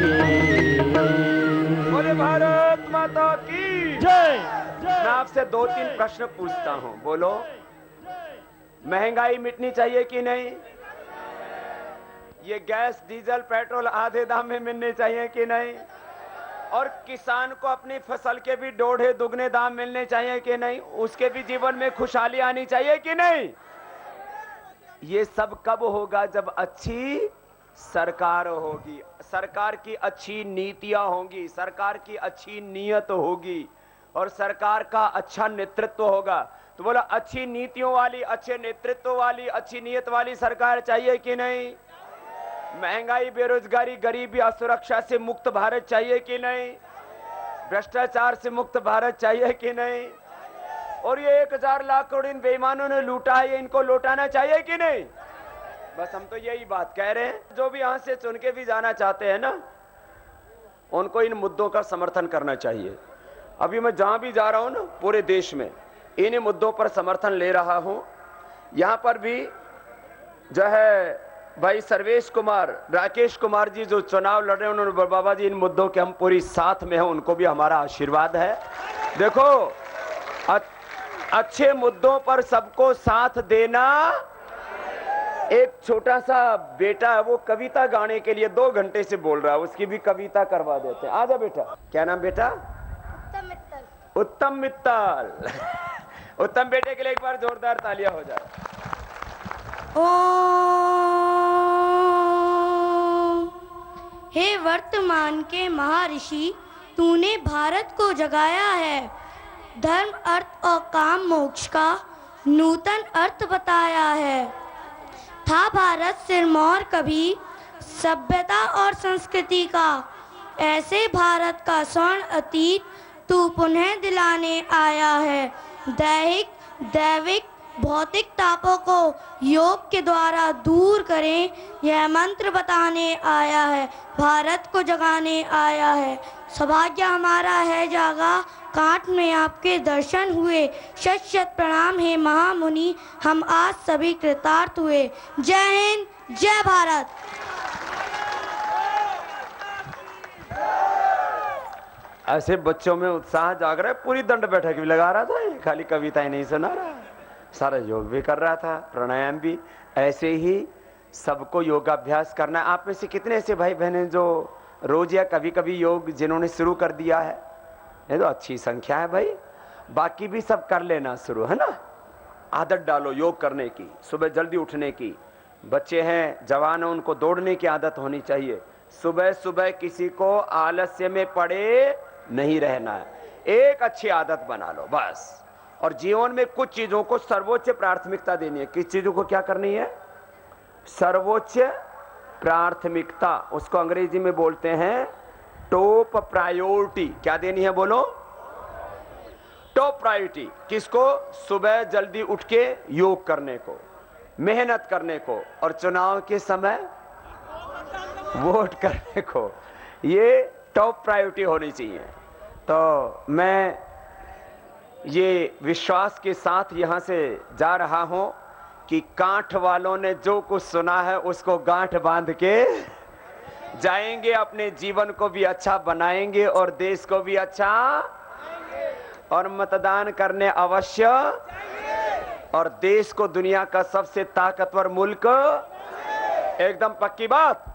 बोले भारत माता की जय। मैं आपसे 2-3 प्रश्न पूछता हूं, बोलो। महंगाई मिटनी चाहिए कि नहीं? ये गैस डीजल पेट्रोल आधे दाम में मिलने चाहिए कि नहीं? और किसान को अपनी फसल के भी 1.5 दुगने दाम मिलने चाहिए कि नहीं? उसके भी जीवन में खुशहाली आनी चाहिए कि नहीं? ये सब कब होगा? जब अच्छी सरकार होगी, सरकार की अच्छी नीतियां होंगी, सरकार की अच्छी नीयत होगी और सरकार का अच्छा नेतृत्व होगा। तो बोला, अच्छी नीतियों वाली, अच्छे नेतृत्व वाली, अच्छी नीयत वाली सरकार चाहिए कि नहीं? महंगाई, बेरोजगारी, गरीबी, असुरक्षा से मुक्त भारत चाहिए कि नहीं? भ्रष्टाचार से मुक्त भारत चाहिए कि नहीं? और ये 1000 लाख करोड़ इन बेईमानों ने लूटा है, इनको लौटाना चाहिए कि नहीं? बस हम तो यही बात कह रहे हैं। जो भी यहां से चुन के भी जाना चाहते हैं ना, उनको इन मुद्दों का समर्थन करना चाहिए। अभी मैं जहां भी जा रहा हूं ना, पूरे देश में इन्हीं मुद्दों पर समर्थन ले रहा हूं। यहां पर भी जो है भाई सर्वेश कुमार, राकेश कुमार जी जो चुनाव लड़ रहे हैं, उन्होंने बाबा जी इन मुद्दों के हम पूरी साथ में हैं, उनको भी हमारा आशीर्वाद है। देखो, अच्छे मुद्दों पर सबको साथ देना। एक छोटा सा बेटा है, वो कविता गाने के लिए 2 घंटे से बोल रहा है, उसकी भी कविता करवा देते हैं। आजा बेटा। क्या नाम बेटा? उत्तम मित्तल। उत्तम बेटे के लिए एक बार जोरदार तालियां हो जाए। हे वर्तमान के महर्षि, तूने भारत को जगाया है, धर्म अर्थ और काम मोक्ष का नूतन अर्थ बताया है। था भारत सिरमौर कभी सभ्यता और संस्कृति का, ऐसे भारत का स्वर्ण अतीत तू पुनः दिलाने आया है। दैविक भौतिक तापों को योग के द्वारा दूर करें, यह मंत्र बताने आया है, भारत को जगाने आया है। सौभाग्य हमारा है जागा, कांट में आपके दर्शन हुए, शत शत प्रणाम है महामुनि, हम आज सभी कृतार्थ हुए। जय हिंद, जय भारत। ऐसे बच्चों में उत्साह जाग रहा है। पूरी दंड बैठक भी लगा रहा था, खाली कविताएं नहीं सुना रहा, सारा योग भी कर रहा था, प्राणायाम भी। ऐसे ही सबको योगाभ्यास करना है। आप में से कितने ऐसे भाई बहन जो रोज या कभी कभी योग जिन्होंने शुरू कर दिया है? ये तो अच्छी संख्या है भाई। बाकी भी सब कर लेना शुरू, है ना? आदत डालो योग करने की, सुबह जल्दी उठने की। बच्चे हैं, जवान हैं, उनको दौड़ने की आदत होनी चाहिए। सुबह सुबह किसी को आलस्य में पड़े नहीं रहना है, एक अच्छी आदत बना लो बस। और जीवन में कुछ चीजों को सर्वोच्च प्राथमिकता देनी है। किस चीजों को क्या करनी है? सर्वोच्च प्राथमिकता। उसको अंग्रेजी में बोलते हैं टॉप प्रायोरिटी। क्या देनी है बोलो? Top priority. किसको? सुबह जल्दी उठ के योग करने को, मेहनत करने को, और चुनाव के समय वोट करने को। ये टॉप प्रायोरिटी होनी चाहिए। तो मैं ये विश्वास के साथ यहां से जा रहा हूं कि कांठ वालों ने जो कुछ सुना है उसको गांठ बांध के जाएंगे, अपने जीवन को भी अच्छा बनाएंगे और देश को भी अच्छा, और मतदान करने अवश्य, और देश को दुनिया का सबसे ताकतवर मुल्क, एकदम पक्की बात।